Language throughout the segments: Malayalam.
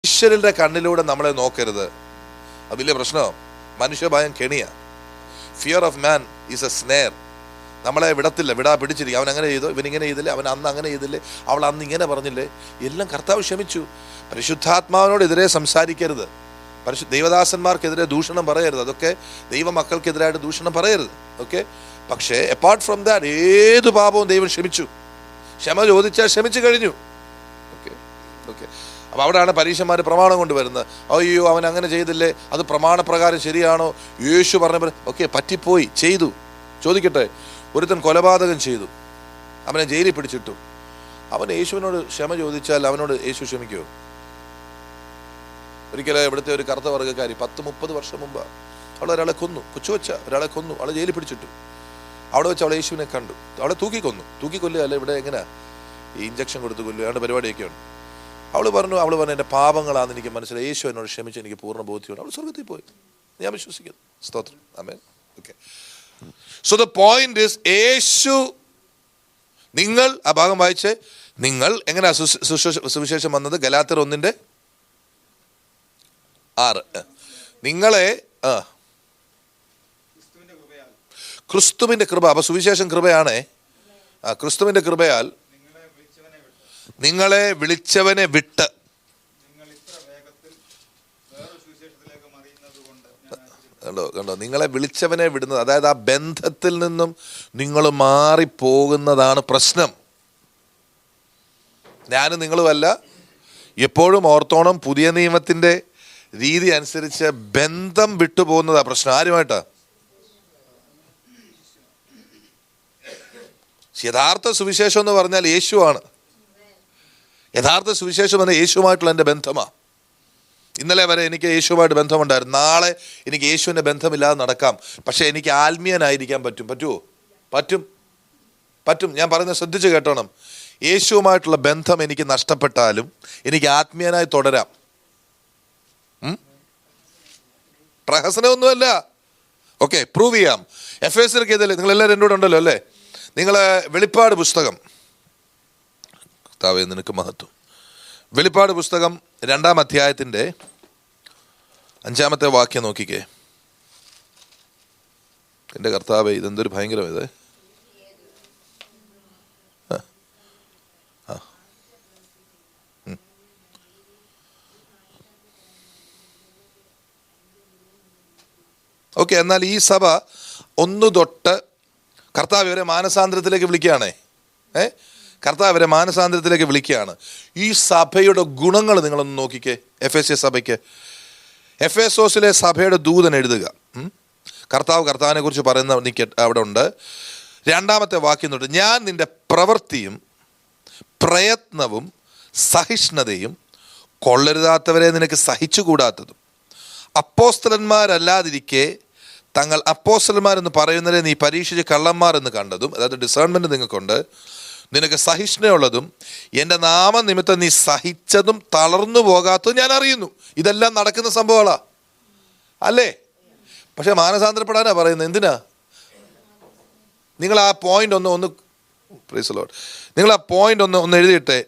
മനുഷ്യരുടെ കണ്ണിലൂടെ നമ്മളെ നോക്കരുത്. അത് വലിയ പ്രശ്നമാണ്. മനുഷ്യഭയം കെണിയാ. Fear of man is a snare. നമ്മളെ വിടാ പിടിച്ചിരിക്കും. അവൻ അങ്ങനെ ചെയ്തോ, ഇവനിങ്ങനെ ചെയ്തില്ലേ, അവൻ അന്ന് അങ്ങനെ ചെയ്തില്ലേ, അവൾ അന്ന് ഇങ്ങനെ പറഞ്ഞില്ലേ. എല്ലാം കർത്താവ് ക്ഷമിച്ചു. പരിശുദ്ധാത്മാവിനോടെതിരെ സംസാരിക്കരുത്. ദൈവദാസന്മാർക്കെതിരെ ദൂഷണം പറയരുത്. അതൊക്കെ ദൈവമക്കൾക്കെതിരായിട്ട് ദൂഷണം പറയരുത്. ഓക്കെ. പക്ഷേ അപ്പാർട്ട് ഫ്രം ദാറ്റ് ഏത് പാപവും ദൈവം ക്ഷമിച്ചു. ക്ഷമ ചോദിച്ചാൽ ക്ഷമിച്ചു കഴിഞ്ഞു. Okay okay. അപ്പോൾ അവിടെയാണ് പരീക്ഷന്മാർ പ്രമാണം കൊണ്ടുവരുന്നത്. അയ്യോ അവൻ അങ്ങനെ ചെയ്തില്ലേ, അത് പ്രമാണപ്രകാരം ശരിയാണോ? യേശു പറഞ്ഞ ഓക്കെ പറ്റിപ്പോയി, ചെയ്തു. ചോദിക്കട്ടെ, ഒരുത്തൻ കൊലപാതകം ചെയ്തു, അവനെ ജയിലിൽ പിടിച്ചിട്ടു. അവൻ യേശുവിനോട് ക്ഷമ ചോദിച്ചാൽ അവനോട് യേശു ക്ഷമിക്കുമോ? ഒരിക്കലും ഇവിടുത്തെ ഒരു കറുത്ത വർഗ്ഗക്കാരി 10-30 വർഷം മുമ്പ് അവൾ ഒരാളെ കൊന്നു, കൊച്ചുവച്ച ഒരാളെ കൊന്നു, അവളെ ജയിലിൽ പിടിച്ചിട്ടു. അവിടെ വെച്ച് അവളെ യേശുവിനെ കണ്ടു. അവളെ തൂക്കിക്കൊല്ലുക അല്ല, ഇവിടെ എങ്ങനെ ഈ ഇഞ്ചക്ഷൻ കൊടുത്ത് കൊല്ലുക, അവരുടെ പരിപാടിയൊക്കെയുണ്ട്. അവൾ പറഞ്ഞു എൻ്റെ പാപങ്ങളാണെന്ന് എനിക്ക് മനസ്സിലായി, യേശു എന്നോട് ക്ഷമിച്ച് എനിക്ക് പൂർണ്ണ ബോധ്യമുണ്ട്. അവൾ സ്വർഗത്തിൽ പോയി. ഞാൻ വിശ്വസിക്കുന്നു. സ്തോത്രം. ആമേൻ. Okay. So the point is, യേശു, നിങ്ങൾ ആ ഭാഗം വായിച്ച്, നിങ്ങൾ എങ്ങനെയാ സുവിശേഷം വന്നത്? ഗലാത്യർ 1:6. നിങ്ങളെ ക്രിസ്തുവിന്റെ കൃപ. അപ്പൊ സുവിശേഷം കൃപയാണേ. ക്രിസ്തുവിന്റെ കൃപയാൽ നിങ്ങളെ വിളിച്ചവനെ വിട്ട്. കണ്ടോ, നിങ്ങളെ വിളിച്ചവനെ വിടുന്നത്, അതായത് ആ ബന്ധത്തിൽ നിന്നും നിങ്ങൾ മാറിപ്പോകുന്നതാണ് പ്രശ്നം. ഞാനും നിങ്ങളുമല്ല. എപ്പോഴും ഓർത്തോണം, പുതിയ നിയമത്തിന്റെ രീതി അനുസരിച്ച് ബന്ധം വിട്ടുപോകുന്നതാ പ്രശ്നം. ആരുമായിട്ടാ? യഥാർത്ഥ സുവിശേഷം എന്ന് പറഞ്ഞാൽ യേശുവാണ്. യഥാർത്ഥ സുവിശേഷം പറഞ്ഞാൽ യേശുവുമായിട്ടുള്ള എൻ്റെ ബന്ധമാണ്. ഇന്നലെ വരെ എനിക്ക് യേശുവുമായിട്ട് ബന്ധമുണ്ടായിരുന്നു. നാളെ എനിക്ക് യേശുവിൻ്റെ ബന്ധമില്ലാതെ നടക്കാം. പക്ഷെ എനിക്ക് ആത്മീയനായിരിക്കാൻ പറ്റുമോ? പറ്റും. ഞാൻ പറയുന്നത് ശ്രദ്ധിച്ച് കേട്ടോണം. യേശുവുമായിട്ടുള്ള ബന്ധം എനിക്ക് നഷ്ടപ്പെട്ടാലും എനിക്ക് ആത്മീയനായി തുടരാം. പ്രഹസനമൊന്നുമല്ല. ഓക്കെ, പ്രൂവ് ചെയ്യാം. എഫേസ്യർക്ക് ഇതല്ലേ, നിങ്ങളെല്ലാവരും എന്നോട് ഉണ്ടല്ലോ അല്ലേ? നിങ്ങളെ വെളിപ്പാട് പുസ്തകം, കർത്താവേ നിനക്ക് മഹത്വം. വെളിപ്പാട് പുസ്തകം 2-ാം അധ്യായത്തിൻ്റെ 5-ാമത്തെ വാക്യം നോക്കിക്കേ. എൻ്റെ കർത്താവേ, ഇതെന്തൊരു ഭയങ്കരം ഇത്. ഓക്കെ. എന്നാൽ ഈ സഭ 1 തൊട്ട് കർത്താവ് ഇവരെ മാനസാന്തരത്തിലേക്ക് വിളിക്കുകയാണേ. കർത്താവ് ഇവരെ മാനസാന്തരത്തിലേക്ക് വിളിക്കുകയാണ്. ഈ സഭയുടെ ഗുണങ്ങൾ നിങ്ങളൊന്ന് നോക്കിക്കേ. എഫേസ്യ സഭയ്ക്ക്, എഫേസോസിലെ സഭയുടെ ദൂതൻ എഴുതുക. കർത്താവിനെ കുറിച്ച് പറയുന്ന അവിടെ ഉണ്ട്. 2-ാമത്തെ വാക്യം തൊട്ട്, ഞാൻ നിന്റെ പ്രവൃത്തിയും പ്രയത്നവും സഹിഷ്ണുതയും കൊള്ളരുതാത്തവരെ നിനക്ക് സഹിച്ചുകൂടാത്തതും അപ്പോസ്തലന്മാരല്ലാതിരിക്കെ തങ്ങൾ അപ്പോസ്തലന്മാരെന്ന് പറയുന്നവരെ നീ പരീക്ഷിച്ച് കള്ളന്മാർ എന്ന് കണ്ടതും, അതായത് ഡിസേൺമെന്റ് നിങ്ങൾക്കുണ്ട്, നിനക്ക് സഹിഷ്ണുള്ളതും എൻ്റെ നാമനിമിത്തം നീ സഹിച്ചതും തളർന്നു പോകാത്തതും ഞാൻ അറിയുന്നു. ഇതെല്ലാം നടക്കുന്ന സംഭവങ്ങളാ അല്ലേ? പക്ഷെ മാനസാന്തരപ്പെടാനാ പറയുന്നത്. എന്തിനാ? നിങ്ങൾ ആ പോയിന്റ് ഒന്ന് പ്രൈസ് ദി ലോർഡ്, നിങ്ങൾ ആ പോയിന്റ് ഒന്ന് എഴുതിയിട്ടെ.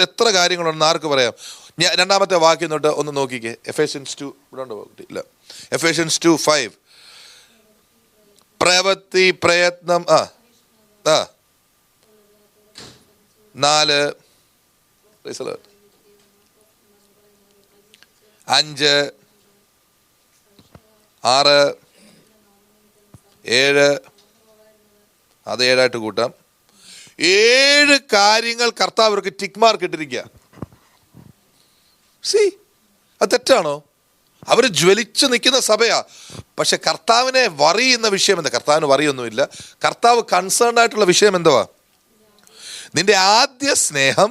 എത്ര കാര്യങ്ങളുണ്ടെന്ന് ആർക്ക് പറയാം? ഞാൻ 2-ാമത്തെ വാക്യം തൊട്ട് ഒന്ന് നോക്കിക്കേ. Ephesians 2 ഇല്ല, Ephesians 2:5. പ്രവൃത്തി, പ്രയത്നം. 4, 5, 6, 7, അത് 7 കൂട്ടാം. 7 കാര്യങ്ങൾ കർത്താവ് അവർക്ക് ടിക്ക് മാർക്ക് ഇട്ടിരിക്കുക. അത് തെറ്റാണോ? അവർ ജ്വലിച്ചു നിൽക്കുന്ന സഭയാ. പക്ഷെ കർത്താവിനെ വറിയുന്ന വിഷയം എന്താ? കർത്താവിന് വറിയൊന്നുമില്ല. കർത്താവ് കൺസേൺഡ് ആയിട്ടുള്ള വിഷയം എന്തുവാ? നിന്റെ ആദ്യ സ്നേഹം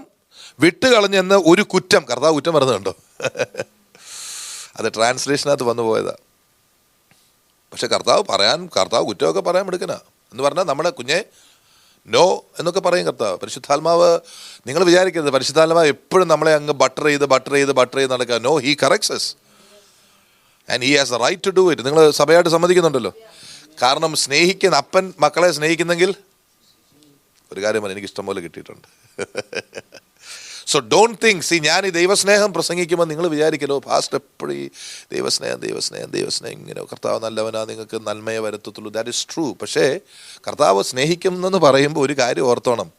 വിട്ടുകളഞ്ഞെന്ന് ഒരു കുറ്റം. കർത്താവ് കുറ്റം പറഞ്ഞതുണ്ടോ? അത് ട്രാൻസ്ലേഷനകത്ത് വന്നു പോയതാ. പക്ഷെ കർത്താവ് കുറ്റമൊക്കെ പറയാൻ എടുക്കണ എന്ന് പറഞ്ഞാൽ നമ്മുടെ കുഞ്ഞെ നോ എന്നൊക്കെ പറയും കർത്താവ്. പരിശുദ്ധാത്മാവ്, നിങ്ങൾ വിചാരിക്കരുത് പരിശുദ്ധാത്മാവ് എപ്പോഴും നമ്മളെ അങ്ങ് ബട്ടർ ചെയ്ത് നടക്കുക. No, he corrects us and he has the right to do it. നിങ്ങൾ സഭയായിട്ട് സമ്മതിക്കുന്നുണ്ടല്ലോ. കാരണം സ്നേഹിക്കുന്ന അപ്പൻ മക്കളെ സ്നേഹിക്കുന്നെങ്കിൽ ഒരു കാര്യം എനിക്ക് ഇഷ്ടം പോലെ കിട്ടിയിട്ടുണ്ട്. സോ ഡോണ്ട് തിങ്ക്, സി ഞാൻ ഈ ദൈവസ്നേഹം പ്രസംഗിക്കുമ്പോൾ നിങ്ങൾ വിചാരിക്കലോ പാസ്റ്റ് എപ്പോഴും ഈ ദൈവസ്നേഹം ഇങ്ങനെ കർത്താവ് നല്ലവനാ, നിങ്ങൾക്ക് നന്മയെ വരുത്തത്തുള്ളൂ. That is true. പക്ഷേ കർത്താവ് സ്നേഹിക്കുന്നെന്ന് പറയുമ്പോൾ ഒരു കാര്യം ഓർത്തോണം.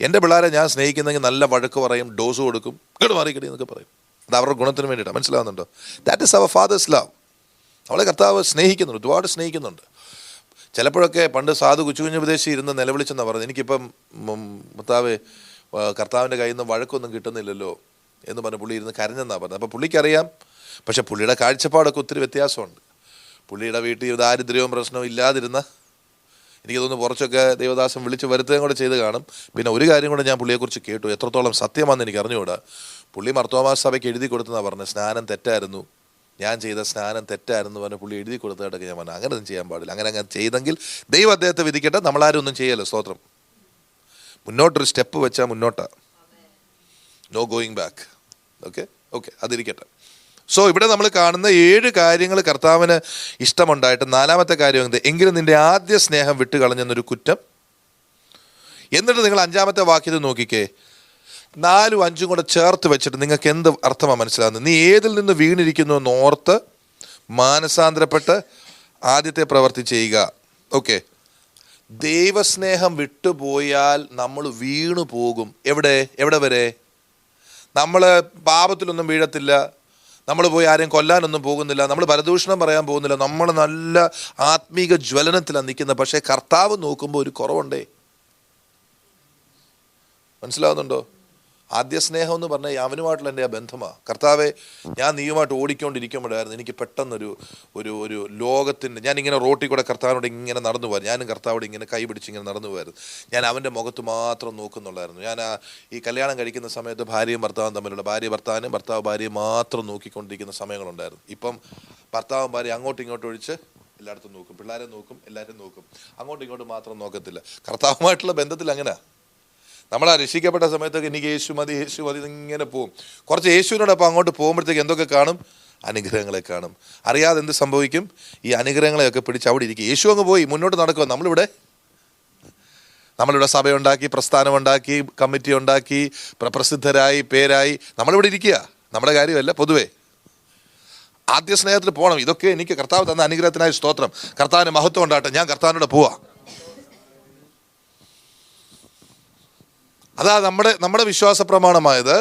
എൻ്റെ പിള്ളേരെ ഞാൻ സ്നേഹിക്കുന്നെങ്കിൽ നല്ല വഴക്ക് പറയും, ഡോസ് കൊടുക്കും, ഇങ്ങോട്ട് മാറിക്കടി എന്നൊക്കെ പറയും. അത് അവരുടെ ഗുണത്തിന് വേണ്ടിയിട്ടാണ്. മനസ്സിലാവുന്നുണ്ടോ? That is our father's love. അവളെ കർത്താവ് സ്നേഹിക്കുന്നുണ്ട്, ഒരുപാട് സ്നേഹിക്കുന്നുണ്ട്. ചിലപ്പോഴൊക്കെ പണ്ട് സാധു കുഞ്ഞുപദേശി ഇരുന്ന് നിലവിളിച്ചെന്നാണ് പറഞ്ഞത്, എനിക്കിപ്പം കർത്താവ് കർത്താവിൻ്റെ കയ്യിൽ നിന്ന് വഴക്കൊന്നും കിട്ടുന്നില്ലല്ലോ എന്ന് പറഞ്ഞ് പുള്ളി ഇരുന്ന് കരഞ്ഞെന്നാണ് പറഞ്ഞത്. അപ്പോൾ പുള്ളിക്കറിയാം, പക്ഷേ പുള്ളിയുടെ കാഴ്ചപ്പാടൊക്കെ ഒത്തിരി വ്യത്യാസമുണ്ട്. പുള്ളിയുടെ വീട്ടിൽ ദാരിദ്ര്യവും പ്രശ്നവും ഇല്ലാതിരുന്ന, എനിക്ക് തോന്നുന്നു കുറച്ചൊക്കെ ദൈവദാസൻ വിളിച്ച് വരുത്തുകയും കൂടെ ചെയ്ത് കാണും. പിന്നെ ഒരു കാര്യം കൂടെ ഞാൻ പുള്ളിയെക്കുറിച്ച് കേട്ടു, എത്രത്തോളം സത്യമാണെന്ന് എനിക്ക് അറിഞ്ഞുകൂടാ. പുള്ളി മാർത്തോമാ സഭയ്ക്ക് എഴുതി കൊടുത്തെന്നാണ് പറഞ്ഞത്, സ്നാനം തെറ്റായിരുന്നു, ഞാൻ ചെയ്ത സ്നാനം തെറ്റായിരുന്നു പറഞ്ഞ് പുള്ളി എഴുതി കൊടുത്തതായിട്ടൊക്കെ ഞാൻ പറഞ്ഞു. അങ്ങനെ ഒന്നും ചെയ്യാൻ പാടില്ല. അങ്ങനെ ചെയ്തെങ്കിൽ ദൈവം അദ്ദേഹത്തെ വിധിക്കട്ടെ, നമ്മളാരും ഒന്നും ചെയ്യല്ലോ. സ്തോത്രം. മുന്നോട്ടൊരു സ്റ്റെപ്പ് വെച്ചാൽ മുന്നോട്ടാണ്, നോ ഗോയിങ് ബാക്ക്. ഓക്കെ അതിരിക്കട്ടെ. സോ ഇവിടെ നമ്മൾ കാണുന്ന 7 കാര്യങ്ങൾ കർത്താവിന് ഇഷ്ടമുണ്ടായിട്ട് 4-ാമത്തെ കാര്യം എന്ത്? എങ്കിലും നിന്റെ ആദ്യ സ്നേഹം വിട്ടുകളഞ്ഞെന്നൊരു കുറ്റം. എന്നിട്ട് നിങ്ങൾ 5-ാമത്തെ വാക്യത്തിൽ നോക്കിക്കേ, 4ഉം 5ഉം കൂടെ ചേർത്ത് വെച്ചിട്ട് നിങ്ങൾക്ക് എന്ത് അർത്ഥമാണ് മനസ്സിലാകുന്നത്? നീ ഏതിൽ നിന്ന് വീണിരിക്കുന്നു എന്നോർത്ത് മാനസാന്തരപ്പെട്ട് ആദ്യത്തെ പ്രവൃത്തി ചെയ്യുക. ഓക്കെ, ദൈവസ്നേഹം വിട്ടുപോയാൽ നമ്മൾ വീണു പോകും. എവിടെ വരെ? നമ്മൾ പാപത്തിലൊന്നും വീഴത്തില്ല, നമ്മൾ പോയി ആരെയും കൊല്ലാനൊന്നും പോകുന്നില്ല, നമ്മൾ പരദൂഷണം പറയാൻ പോകുന്നില്ല, നമ്മൾ നല്ല ആത്മീക ജ്വലനത്തിലാണ് നിൽക്കുന്നത്. പക്ഷേ കർത്താവ് നോക്കുമ്പോൾ ഒരു കുറവുണ്ടേ. മനസ്സിലാവുന്നുണ്ടോ? ആദ്യ സ്നേഹം എന്ന് പറഞ്ഞാൽ അവനുമായിട്ടുള്ള എൻ്റെ ആ ബന്ധമാണ്. കർത്താവെ, ഞാൻ നീയുമായിട്ട് ഓടിക്കൊണ്ടിരിക്കുമ്പോഴായിരുന്നു എനിക്ക് പെട്ടെന്നൊരു ഒരു ലോകത്തിൻ്റെ, ഞാനിങ്ങനെ റോട്ടിൽ കൂടെ കർത്താവിനോട് ഇങ്ങനെ നടന്നു പോകാറ്, ഞാനും കർത്താവോട് ഇങ്ങനെ കൈ പിടിച്ച് ഇങ്ങനെ നടന്നു പോകായിരുന്നു. ഞാൻ അവൻ്റെ മുഖത്ത് മാത്രം നോക്കുന്നുള്ളായിരുന്നു. ഞാൻ ഈ കല്യാണം കഴിക്കുന്ന സമയത്ത് ഭാര്യയും ഭർത്താവും തമ്മിലുള്ള, ഭർത്താവ് ഭാര്യയും മാത്രം നോക്കിക്കൊണ്ടിരിക്കുന്ന സമയങ്ങളുണ്ടായിരുന്നു. ഇപ്പം ഭർത്താവും ഭാര്യ അങ്ങോട്ടും ഇങ്ങോട്ടും ഒഴിച്ച് എല്ലായിടത്തും നോക്കും, പിള്ളേരെ നോക്കും, എല്ലാവരും നോക്കും, അങ്ങോട്ടും ഇങ്ങോട്ടും മാത്രം നോക്കത്തില്ല. കർത്താവുമായിട്ടുള്ള ബന്ധത്തിൽ അങ്ങനെ നമ്മളാ രക്ഷിക്കപ്പെട്ട സമയത്തൊക്കെ എനിക്ക് യേശു മതി ഇങ്ങനെ പോവും. കുറച്ച് യേശുവിനോടൊപ്പം അങ്ങോട്ട് പോകുമ്പോഴത്തേക്ക് എന്തൊക്കെ കാണും? അനുഗ്രഹങ്ങളെ കാണും. അറിയാതെ എന്ത് സംഭവിക്കും? ഈ അനുഗ്രഹങ്ങളെയൊക്കെ പിടിച്ച് അവിടെ ഇരിക്കും. യേശു അങ്ങ് പോയി, മുന്നോട്ട് നടക്കുക. നമ്മളിവിടെ സഭയുണ്ടാക്കി, പ്രസ്ഥാനമുണ്ടാക്കി, കമ്മിറ്റി ഉണ്ടാക്കി, പ്രസിദ്ധരായി, പേരായി നമ്മളിവിടെ ഇരിക്കുക. നമ്മുടെ കാര്യമല്ല. പൊതുവേ ആദ്യ സ്നേഹത്തിൽ പോകണം. ഇതൊക്കെ എനിക്ക് കർത്താവ് തന്ന അനുഗ്രഹത്തിനായി സ്തോത്രം. കർത്താവിന് മഹത്വം ഉണ്ടാകട്ടെ. ഞാൻ കർത്താവിനോട് പോവാ. അതാ നമ്മുടെ വിശ്വാസ പ്രമാണമായത്.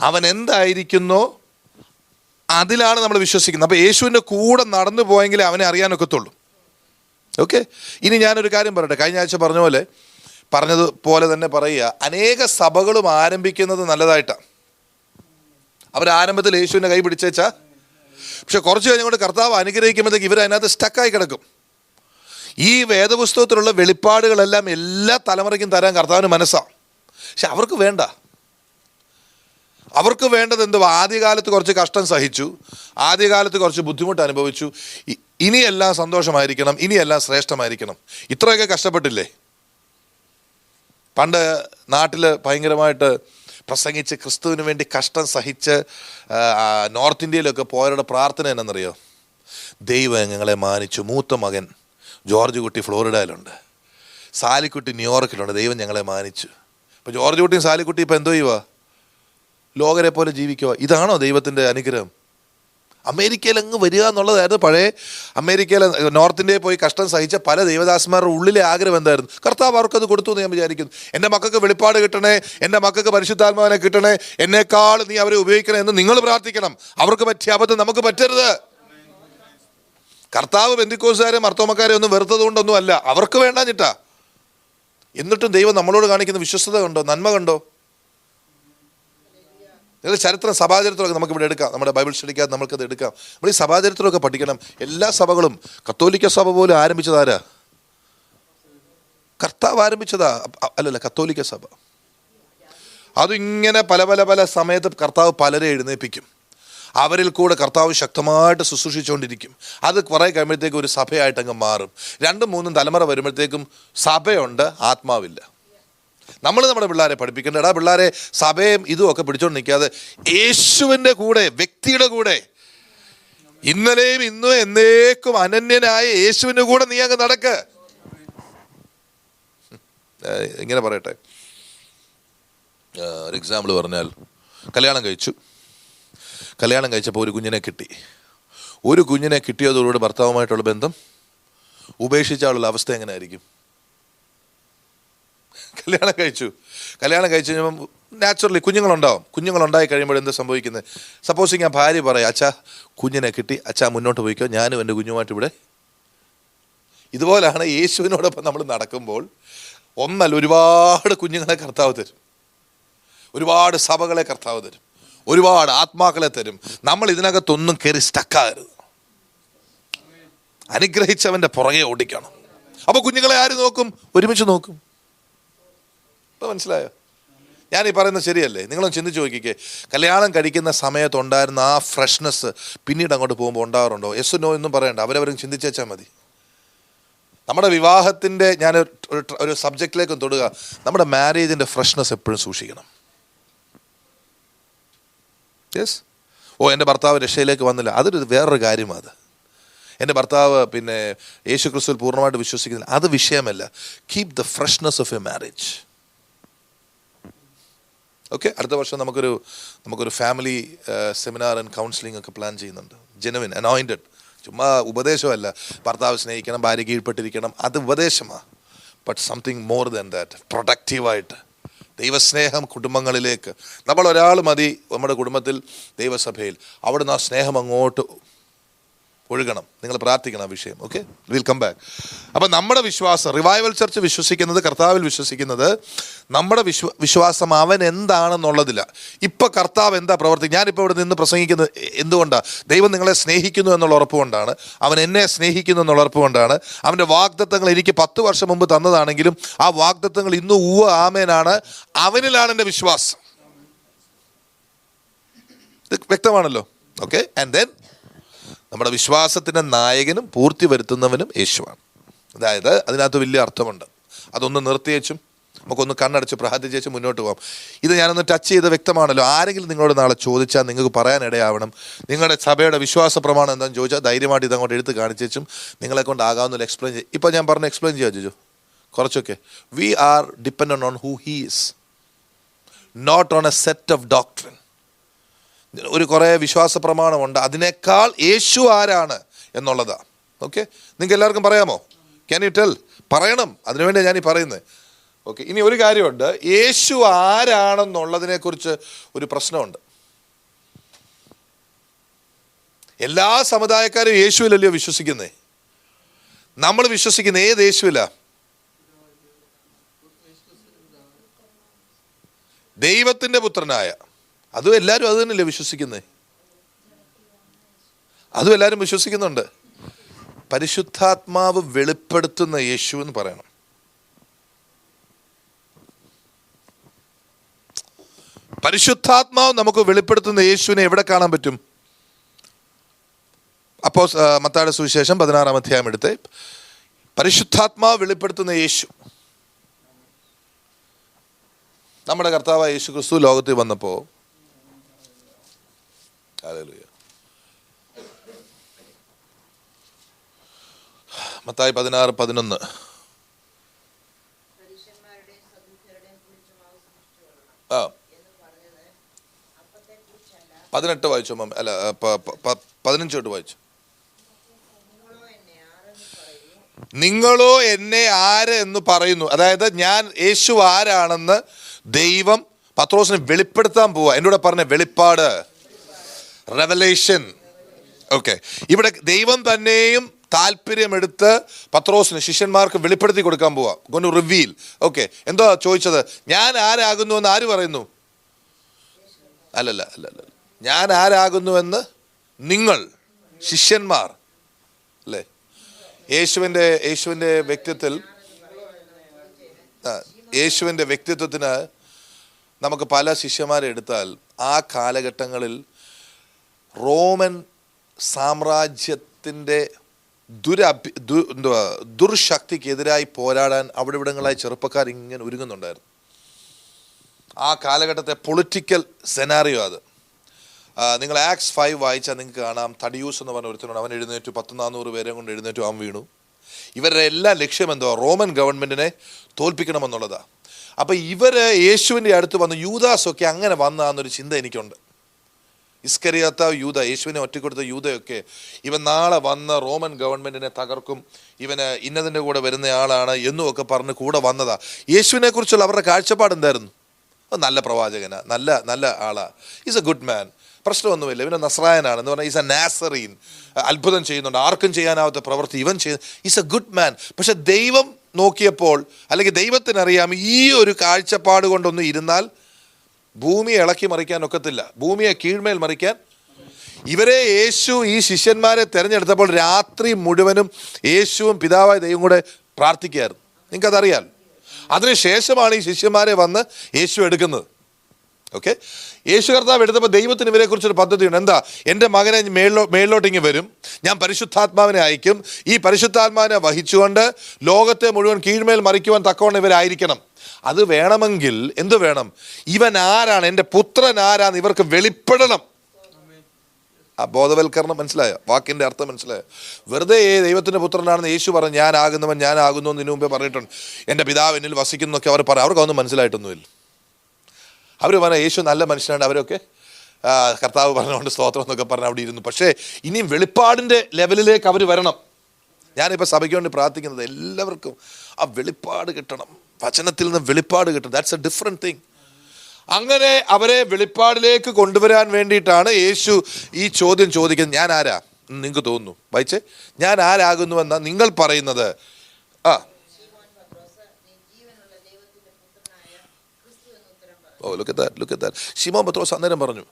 അവൻ എന്തായിരിക്കുന്നോ അതിലാണ് നമ്മൾ വിശ്വസിക്കുന്നത്. അപ്പോൾ യേശുവിൻ്റെ കൂടെ നടന്നു പോയെങ്കിലേ അവനെ അറിയാനൊക്കത്തുള്ളൂ. ഓക്കെ, ഇനി ഞാനൊരു കാര്യം പറയട്ടെ. കഴിഞ്ഞ ആഴ്ച പറഞ്ഞതുപോലെ തന്നെ പറയുക, അനേക സഭകളും ആരംഭിക്കുന്നത് നല്ലതായിട്ടാണ്. അവരാരംഭത്തിൽ യേശുവിൻ്റെ കൈ പിടിച്ചേച്ചാ, പക്ഷെ കുറച്ച് കഴിഞ്ഞുകൊണ്ട് കർത്താവ് അനുഗ്രഹിക്കുമ്പോഴത്തേക്ക് ഇവർ അതിനകത്ത് സ്റ്റക്കായി കിടക്കും. ഈ വേദപുസ്തകത്തിലുള്ള വെളിപ്പാടുകളെല്ലാം എല്ലാ തലമുറയ്ക്കും തരാൻ കർത്താവിന് മനസ്സാണ്. പക്ഷെ അവർക്ക് വേണ്ടത് എന്തുവാ? ആദ്യകാലത്ത് കുറച്ച് കഷ്ടം സഹിച്ചു, ആദ്യകാലത്ത് കുറച്ച് ബുദ്ധിമുട്ട് അനുഭവിച്ചു, ഇനിയെല്ലാം സന്തോഷമായിരിക്കണം, ഇനിയെല്ലാം ശ്രേഷ്ഠമായിരിക്കണം. ഇത്രയൊക്കെ കഷ്ടപ്പെട്ടില്ലേ? പണ്ട് നാട്ടിൽ ഭയങ്കരമായിട്ട് പ്രസംഗിച്ച് ക്രിസ്തുവിന് വേണ്ടി കഷ്ടം സഹിച്ച് നോർത്ത് ഇന്ത്യയിലൊക്കെ പോയവരുടെ പ്രാർത്ഥന എന്നറിയോ? ദൈവം ഞങ്ങളെ മാനിച്ചു. മൂത്ത മകൻ ജോർജ് കുട്ടി ഫ്ലോറിഡയിലുണ്ട്, സാലിക്കുട്ടി ന്യൂയോർക്കിലുണ്ട്. ദൈവം ഞങ്ങളെ മാനിച്ചു. ഇപ്പോൾ ജോർജ് കുട്ടിയും സാലിക്കുട്ടി ഇപ്പോൾ എന്തോ ചെയ്യുക? ലോകരെ പോലെ ജീവിക്കുക. ഇതാണോ ദൈവത്തിൻ്റെ അനുഗ്രഹം? അമേരിക്കയിൽ അങ്ങ് വരിക എന്നുള്ളതായിരുന്നു പഴയ അമേരിക്കയിൽ. നോർത്ത് ഇന്ത്യയിൽ പോയി കഷ്ടം സഹിച്ച പല ദൈവദാസന്മാരുടെ ഉള്ളിലെ ആഗ്രഹം എന്തായിരുന്നു? കർത്താവ് അവർക്കത് കൊടുത്തു എന്ന് ഞാൻ വിചാരിക്കുന്നു. എൻ്റെ മക്കൾക്ക് വെളിപ്പാട് കിട്ടണേ, എൻ്റെ മക്കൾക്ക് പരിശുദ്ധാത്മാവിനെ കിട്ടണേ, എന്നേക്കാൾ നീ അവരെ ഉപയോഗിക്കണേ എന്ന് നിങ്ങൾ പ്രാർത്ഥിക്കണം. അവർക്ക് പറ്റിയ അബദ്ധം നമുക്ക് പറ്റരുത്. കർത്താവ് പെന്തിക്കോസുകാരെ മർത്തോമക്കാരെ ഒന്നും വെറുത്തത് കൊണ്ടൊന്നും അല്ല, അവർക്ക് വേണ്ടാഞ്ഞിട്ടാ. എന്നിട്ടും ദൈവം നമ്മളോട് കാണിക്കുന്ന വിശ്വസ്തത കണ്ടോ, നന്മ കണ്ടോ? ഇതിൽ ചരിത്രം, സഭാചരിത്രമൊക്കെ നമുക്കിവിടെ എടുക്കാം. നമ്മുടെ ബൈബിൾ സ്റ്റഡിക്കകത്ത് നമുക്കത് എടുക്കാം. നമ്മൾ ഈ സഭാചരിത്രമൊക്കെ പഠിക്കണം. എല്ലാ സഭകളും, കത്തോലിക്ക സഭ പോലും ആരംഭിച്ചതാരാ? കർത്താവ് ആരംഭിച്ചതാ. അല്ലല്ല, കത്തോലിക്ക സഭ. അതിങ്ങനെ പല സമയത്ത് കർത്താവ് പലരെ എഴുന്നേൽപ്പിക്കും. അവരിൽ കൂടെ കർത്താവ് ശക്തമായിട്ട് ശുശ്രൂഷിച്ചുകൊണ്ടിരിക്കും. അത് കുറേ കഴിയുമ്പോഴത്തേക്കും ഒരു സഭയായിട്ട് അങ്ങ് മാറും. 2-3 തലമുറ വരുമ്പോഴത്തേക്കും സഭയുണ്ട്, ആത്മാവില്ല. നമ്മൾ നമ്മുടെ പിള്ളേരെ പഠിപ്പിക്കേണ്ട, എടാ പിള്ളേരെ സഭയും ഇതും ഒക്കെ പിടിച്ചോണ്ട് നിൽക്കാതെ യേശുവിൻ്റെ കൂടെ, വ്യക്തിയുടെ കൂടെ, ഇന്നലെയും ഇന്നും എന്നേക്കും അനന്യനായ യേശുവിൻ്റെ കൂടെ നീ അങ്ങ് നടക്ക്. ഇങ്ങനെ പറയട്ടെ, ഒരു എക്സാമ്പിൾ പറഞ്ഞാൽ, കല്യാണം കഴിച്ചപ്പോൾ ഒരു കുഞ്ഞിനെ കിട്ടി. ഒരു കുഞ്ഞിനെ കിട്ടിയതോടുകൂടി ഭർത്താവുമായിട്ടുള്ള ബന്ധം ഉപേക്ഷിച്ചാലുള്ള അവസ്ഥ എങ്ങനെയായിരിക്കും? കല്യാണം കഴിച്ചു കഴിഞ്ഞപ്പം നാച്ചുറലി കുഞ്ഞുങ്ങളുണ്ടായി കഴിയുമ്പോൾ എന്താ സംഭവിക്കുന്നത്? സപ്പോസിങ് ആ ഭാര്യ പറയാം, അച്ഛാ കുഞ്ഞിനെ കിട്ടി, അച്ഛാ മുന്നോട്ട് പോയിക്കോ, ഞാനും എൻ്റെ കുഞ്ഞുമായിട്ട് ഇവിടെ. ഇതുപോലാണ് യേശുവിനോടൊപ്പം നമ്മൾ നടക്കുമ്പോൾ ഒന്നല്ല ഒരുപാട് കുഞ്ഞുങ്ങളെ കർത്താവ് തരും, ഒരുപാട് സഭകളെ കർത്താവ് തരും, ഒരുപാട് ആത്മാക്കളെ തരും. നമ്മൾ ഇതിനകത്തൊന്നും കയറി സ്റ്റക്കാകരുത്. അനുഗ്രഹിച്ചവൻ്റെ പുറകെ ഓടിക്കണം. അപ്പോൾ കുഞ്ഞുങ്ങളെ ആര് നോക്കും? ഒരുമിച്ച് നോക്കും. ഇപ്പം മനസ്സിലായോ? ഞാനീ പറയുന്നത് ശരിയല്ലേ? നിങ്ങളൊന്ന് ചിന്തിച്ച് നോക്കിക്കേ. കല്യാണം കഴിക്കുന്ന സമയത്തുണ്ടായിരുന്ന ആ ഫ്രഷ്നെസ് പിന്നീട് അങ്ങോട്ട് പോകുമ്പോൾ ഉണ്ടാകാറുണ്ടോ? യെസ് നോ എന്നും പറയണ്ട, അവരവരും ചിന്തിച്ചാൽ മതി. നമ്മുടെ വിവാഹത്തിൻ്റെ ഞാൻ ഒരു സബ്ജക്റ്റിലേക്കും തൊടുക, നമ്മുടെ മാരേജിൻ്റെ ഫ്രഷ്നെസ് എപ്പോഴും സൂക്ഷിക്കണം. യെസ്. എൻ്റെ ഭർത്താവ് രക്ഷയിലേക്ക് വന്നില്ല, അതൊരു വേറൊരു കാര്യമാണ്. എൻ്റെ ഭർത്താവ് പിന്നെ യേശു ക്രിസ്തുവിൽ പൂർണ്ണമായിട്ട് വിശ്വസിക്കുന്നില്ല, അത് വിഷയമല്ല. Keep the freshness of a marriage. Okay, അടുത്ത വർഷം നമുക്കൊരു ഫാമിലി സെമിനാർ ആൻഡ് കൗൺസിലിംഗ് ഒക്കെ പ്ലാൻ ചെയ്യുന്നുണ്ട്. ജെനുവിൻ അനോയിൻറ്റഡ്, ചുമ്മാ ഉപദേശമല്ല. ഭർത്താവ് സ്നേഹിക്കണം, ഭാര്യ കീഴ്പ്പെട്ടിരിക്കണം, അത് ഉപദേശമാണ്. But something more than that, പ്രൊഡക്റ്റീവായിട്ട് ദൈവസ്നേഹം കുടുംബങ്ങളിലേക്ക്. നമ്മളൊരാൾ മതി നമ്മുടെ കുടുംബത്തിൽ, ദൈവസഭയിൽ. അവിടുന്ന് ആ സ്നേഹം അങ്ങോട്ട് ഒഴുകണം. നിങ്ങൾ പ്രാർത്ഥിക്കണം ആ വിഷയം. Okay, will come back. അപ്പം നമ്മുടെ വിശ്വാസം, റിവൈവൽ ചർച്ച് വിശ്വസിക്കുന്നത്, കർത്താവിൽ വിശ്വസിക്കുന്നത്, നമ്മുടെ വിശ്വാസം അവൻ എന്താണെന്നുള്ളതില്ല. ഇപ്പം കർത്താവ് എന്താ പ്രവർത്തിക്കുക? ഞാനിപ്പോൾ ഇവിടെ നിന്ന് പ്രസംഗിക്കുന്നത് എന്തുകൊണ്ടാണ്? ദൈവം നിങ്ങളെ സ്നേഹിക്കുന്നു എന്നുള്ള ഉറപ്പുകൊണ്ടാണ്, അവൻ എന്നെ സ്നേഹിക്കുന്നു എന്നുള്ള ഉറപ്പുകൊണ്ടാണ്. അവൻ്റെ വാഗ്ദത്തങ്ങൾ എനിക്ക് 10 വർഷം മുമ്പ് തന്നതാണെങ്കിലും ആ വാഗ്ദത്തങ്ങൾ ഇന്ന് ആമേനാണ്. അവനിലാണ് എൻ്റെ വിശ്വാസം. ഇത് വ്യക്തമാണല്ലോ? ഓക്കെ, ആൻഡ് ദെൻ നമ്മുടെ വിശ്വാസത്തിൻ്റെ നായകനും പൂർത്തി വരുത്തുന്നവനും യേശുവാണ്. അതായത് അതിനകത്ത് വലിയ അർത്ഥമുണ്ട്. അതൊന്ന് നിർത്തിയേച്ചും നമുക്കൊന്ന് കണ്ണടച്ച് പ്രാർത്ഥിച്ചേച്ചും മുന്നോട്ട് പോകാം. ഇത് ഞാനൊന്ന് ടച്ച് ചെയ്ത് വ്യക്തമാണല്ലോ. ആരെങ്കിലും നിങ്ങളോട് നാളെ ചോദിച്ചാൽ നിങ്ങൾക്ക് പറയാനിടയാവണം. നിങ്ങളുടെ സഭയുടെ വിശ്വാസ പ്രമാണം എന്താണെന്ന് ചോദിച്ചാൽ ധൈര്യമായിട്ട് ഇതങ്ങോട്ട് എടുത്ത് കാണിച്ചേച്ചും നിങ്ങളെ കൊണ്ടാകാവുന്ന എക്സ്പ്ലെയിൻ ചെയ്യും. ഇപ്പോൾ ഞാൻ പറഞ്ഞ എക്സ്പ്ലെയിൻ ചെയ്യാം ചോദിച്ചു കുറച്ചൊക്കെ. We are dependent on who he is, not on a set of doctrine. ഒരു കുറേ വിശ്വാസ പ്രമാണമുണ്ട്, അതിനേക്കാൾ യേശു ആരാണ് എന്നുള്ളതാണ്. ഓക്കെ, നിങ്ങൾക്ക് എല്ലാവർക്കും പറയാമോ? Can you tell? പറയണം, അതിനുവേണ്ടി ഞാൻ ഈ പറയുന്നത്. ഓക്കെ, ഇനി ഒരു കാര്യമുണ്ട്. യേശു ആരാണെന്നുള്ളതിനെക്കുറിച്ച് ഒരു പ്രശ്നമുണ്ട്. എല്ലാ സമുദായക്കാരും യേശുവിലല്ലയോ വിശ്വസിക്കുന്നേ? നമ്മൾ വിശ്വസിക്കുന്ന ഏത് യേശുവിലാ? ദൈവത്തിൻ്റെ പുത്രനായ. അതും എല്ലാവരും അത് തന്നെയല്ലേ വിശ്വസിക്കുന്നത്? അതും എല്ലാവരും വിശ്വസിക്കുന്നുണ്ട്. പരിശുദ്ധാത്മാവ് വെളിപ്പെടുത്തുന്ന യേശു എന്ന് പറയണം. പരിശുദ്ധാത്മാവ് നമുക്ക് വെളിപ്പെടുത്തുന്ന യേശുവിനെ എവിടെ കാണാൻ പറ്റും? അപ്പോൾ മത്തായിയുടെ സുവിശേഷം 16-ാം അധ്യായം എടുത്ത്, പരിശുദ്ധാത്മാവ് വെളിപ്പെടുത്തുന്ന യേശു. നമ്മുടെ കർത്താവായ യേശു ക്രിസ്തു ലോകത്തിൽ വന്നപ്പോൾ, ഹല്ലേലൂയ, മത്തായി 16:11, ആ 18 വായിച്ചു. അല്ല 15 തൊട്ട് വായിച്ചു. നിങ്ങളോ എന്നെ ആര് എന്ന് പറയുന്നു. അതായത് ഞാൻ യേശു ആരാണെന്ന് ദൈവം പത്രോസിന് വെളിപ്പെടുത്താൻ പോവാ. എന്നോട് പറഞ്ഞ വെളിപ്പാട്, റെവലേഷൻ. ഓക്കെ, ഇവിടെ ദൈവം തന്നെയും താല്പര്യമെടുത്ത് പത്രോസിന്, ശിഷ്യന്മാർക്ക് വെളിപ്പെടുത്തി കൊടുക്കാൻ പോവാ. ഗോണു റിവീൽ. ഓക്കെ, എന്തോ ചോദിച്ചത്? ഞാൻ ആരാകുന്നു എന്ന് ആര് പറയുന്നു? അല്ലല്ല, ഞാൻ ആരാകുന്നുവെന്ന് നിങ്ങൾ, ശിഷ്യന്മാർ അല്ലേ? യേശുവിൻ്റെ വ്യക്തിത്വത്തിന് നമുക്ക് പല ശിഷ്യന്മാരെ എടുത്താൽ, ആ കാലഘട്ടങ്ങളിൽ റോമൻ സാമ്രാജ്യത്തിൻ്റെ ദുർശക്തിക്കെതിരായി പോരാടാൻ അവിടെ ഇവിടങ്ങളായി ചെറുപ്പക്കാർ ഇങ്ങനെ ഒരുങ്ങുന്നുണ്ടായിരുന്നു. ആ കാലഘട്ടത്തെ പൊളിറ്റിക്കൽ സെനാറിയോ അത്. നിങ്ങൾ ആക്സ് 5 വായിച്ചാൽ നിങ്ങൾക്ക് കാണാം. തടിയൂസ് എന്ന് പറഞ്ഞ ഒരുത്തനുണ്ട്. അവൻ എഴുന്നേറ്റു, 100-400 പേരെ കൊണ്ട് എഴുന്നേറ്റു, അവൻ വീണു. ഇവരുടെ എല്ലാ ലക്ഷ്യം എന്തോ? റോമൻ ഗവൺമെൻറ്റിനെ തോൽപ്പിക്കണമെന്നുള്ളതാണ്. അപ്പം ഇവര് യേശുവിൻ്റെ അടുത്ത് വന്ന് യൂദാസൊക്കെ അങ്ങനെ വന്നാന്നൊരു ചിന്ത എനിക്കുണ്ട്. ഇസ്കരിയോത്താവ് യൂദ, യേശുവിനെ ഒറ്റക്കൊടുത്ത യൂദയൊക്കെ ഇവൻ നാളെ വന്ന് റോമൻ ഗവൺമെൻറ്റിനെ തകർക്കും, ഇവന് ഇന്നതിൻ്റെ കൂടെ വരുന്ന ആളാണ് എന്നുമൊക്കെ പറഞ്ഞ് കൂടെ വന്നതാ. യേശുവിനെ കുറിച്ചുള്ള അവരുടെ കാഴ്ചപ്പാട് എന്തായിരുന്നു? നല്ല പ്രവാചകനാ, നല്ല നല്ല ആളാ, ഈസ് എ ഗുഡ് മാൻ, പ്രശ്നമൊന്നുമില്ല, ഇവന് നസ്രായനാണ് എന്ന് പറഞ്ഞാൽ ഈസ് എ നാസറീൻ, അത്ഭുതം ചെയ്യുന്നുണ്ട്, ആർക്കും ചെയ്യാനാവാത്ത പ്രവൃത്തി ഇവൻ ചെയ്യുന്നു, ഈസ് എ ഗുഡ് മാൻ. പക്ഷെ ദൈവം നോക്കിയപ്പോൾ, അല്ലെങ്കിൽ ദൈവത്തിനറിയാം ഈ ഒരു കാഴ്ചപ്പാട് കൊണ്ടൊന്നും ഇരുന്നാൽ ഭൂമിയെ ഇളക്കി മറിക്കാൻ ഒക്കത്തില്ല, ഭൂമിയെ കീഴ്മേൽ മറിക്കാൻ. ഇവരെ യേശു ഈ ശിഷ്യന്മാരെ തിരഞ്ഞെടുത്തപ്പോൾ രാത്രി മുഴുവനും യേശുവും പിതാവായ ദൈവം കൂടെ പ്രാർത്ഥിക്കുകയായിരുന്നു. നിങ്ങൾക്കതറിയാം. അതിനുശേഷമാണ് ഈ ശിഷ്യന്മാരെ വന്ന് യേശു എടുക്കുന്നത്. ഓക്കെ, യേശു കർത്താവ് എടുത്തപ്പോൾ ദൈവത്തിന് ഇവരെ കുറിച്ചൊരു പദ്ധതിയുണ്ട്. എന്താ? എൻ്റെ മകനെ മേളിലോട്ടിങ്ങ് വരും, ഞാൻ പരിശുദ്ധാത്മാവിനെ അയക്കും, ഈ പരിശുദ്ധാത്മാവിനെ വഹിച്ചുകൊണ്ട് ലോകത്തെ മുഴുവൻ കീഴ്മേൽ മറിക്കുവാൻ തക്കവണ്ണം ഇവരായിരിക്കണം. അത് വേണമെങ്കിൽ എന്തു വേണം? ഇവൻ ആരാണ്, എൻ്റെ പുത്രൻ ആരാന്ന് ഇവർക്ക് വെളിപ്പെടണം. ആ ബോധവൽക്കരണം മനസ്സിലായോ? വാക്കിൻ്റെ അർത്ഥം മനസ്സിലായോ? വെറുതെ ദൈവത്തിൻ്റെ പുത്രനാണെന്ന് യേശു പറഞ്ഞു, ഞാനാകുന്നവൻ ഞാനാകുന്നു എന്ന് ഇതിനു മുമ്പേ പറഞ്ഞിട്ടുണ്ട്, എൻ്റെ പിതാവ് എന്നിൽ വസിക്കുന്നൊക്കെ അവർ പറയും. അവർക്കൊന്നും മനസ്സിലായിട്ടൊന്നുമില്ല. അവർ പറഞ്ഞ യേശു നല്ല മനുഷ്യനാണ്, അവരൊക്കെ കർത്താവ് പറഞ്ഞുകൊണ്ട് സ്തോത്രം എന്നൊക്കെ പറഞ്ഞ് അവിടെ ഇരുന്നു. പക്ഷേ ഇനിയും വെളിപ്പാടിൻ്റെ ലെവലിലേക്ക് അവർ വരണം. ഞാനിപ്പോൾ സഭയ്ക്ക് വേണ്ടി പ്രാർത്ഥിക്കുന്നത് എല്ലാവർക്കും ആ വെളിപ്പാട് കിട്ടണം, വചനത്തിൽ നിന്ന് വെളിപ്പാട് കിട്ടണം. That's A different thing. അങ്ങനെ അവരെ വെളിപ്പാടിലേക്ക് കൊണ്ടുവരാൻ വേണ്ടിയിട്ടാണ് യേശു ഈ ചോദ്യം ചോദിക്കുന്നത്. ഞാൻ ആരാ നിങ്ങൾക്ക് തോന്നുന്നു? വായിച്ചേ, ഞാൻ ആരാകുന്നുവെന്നാ നിങ്ങൾ പറയുന്നത്? ശിമോൻ പത്രോസ് അന്നേരം പറഞ്ഞു.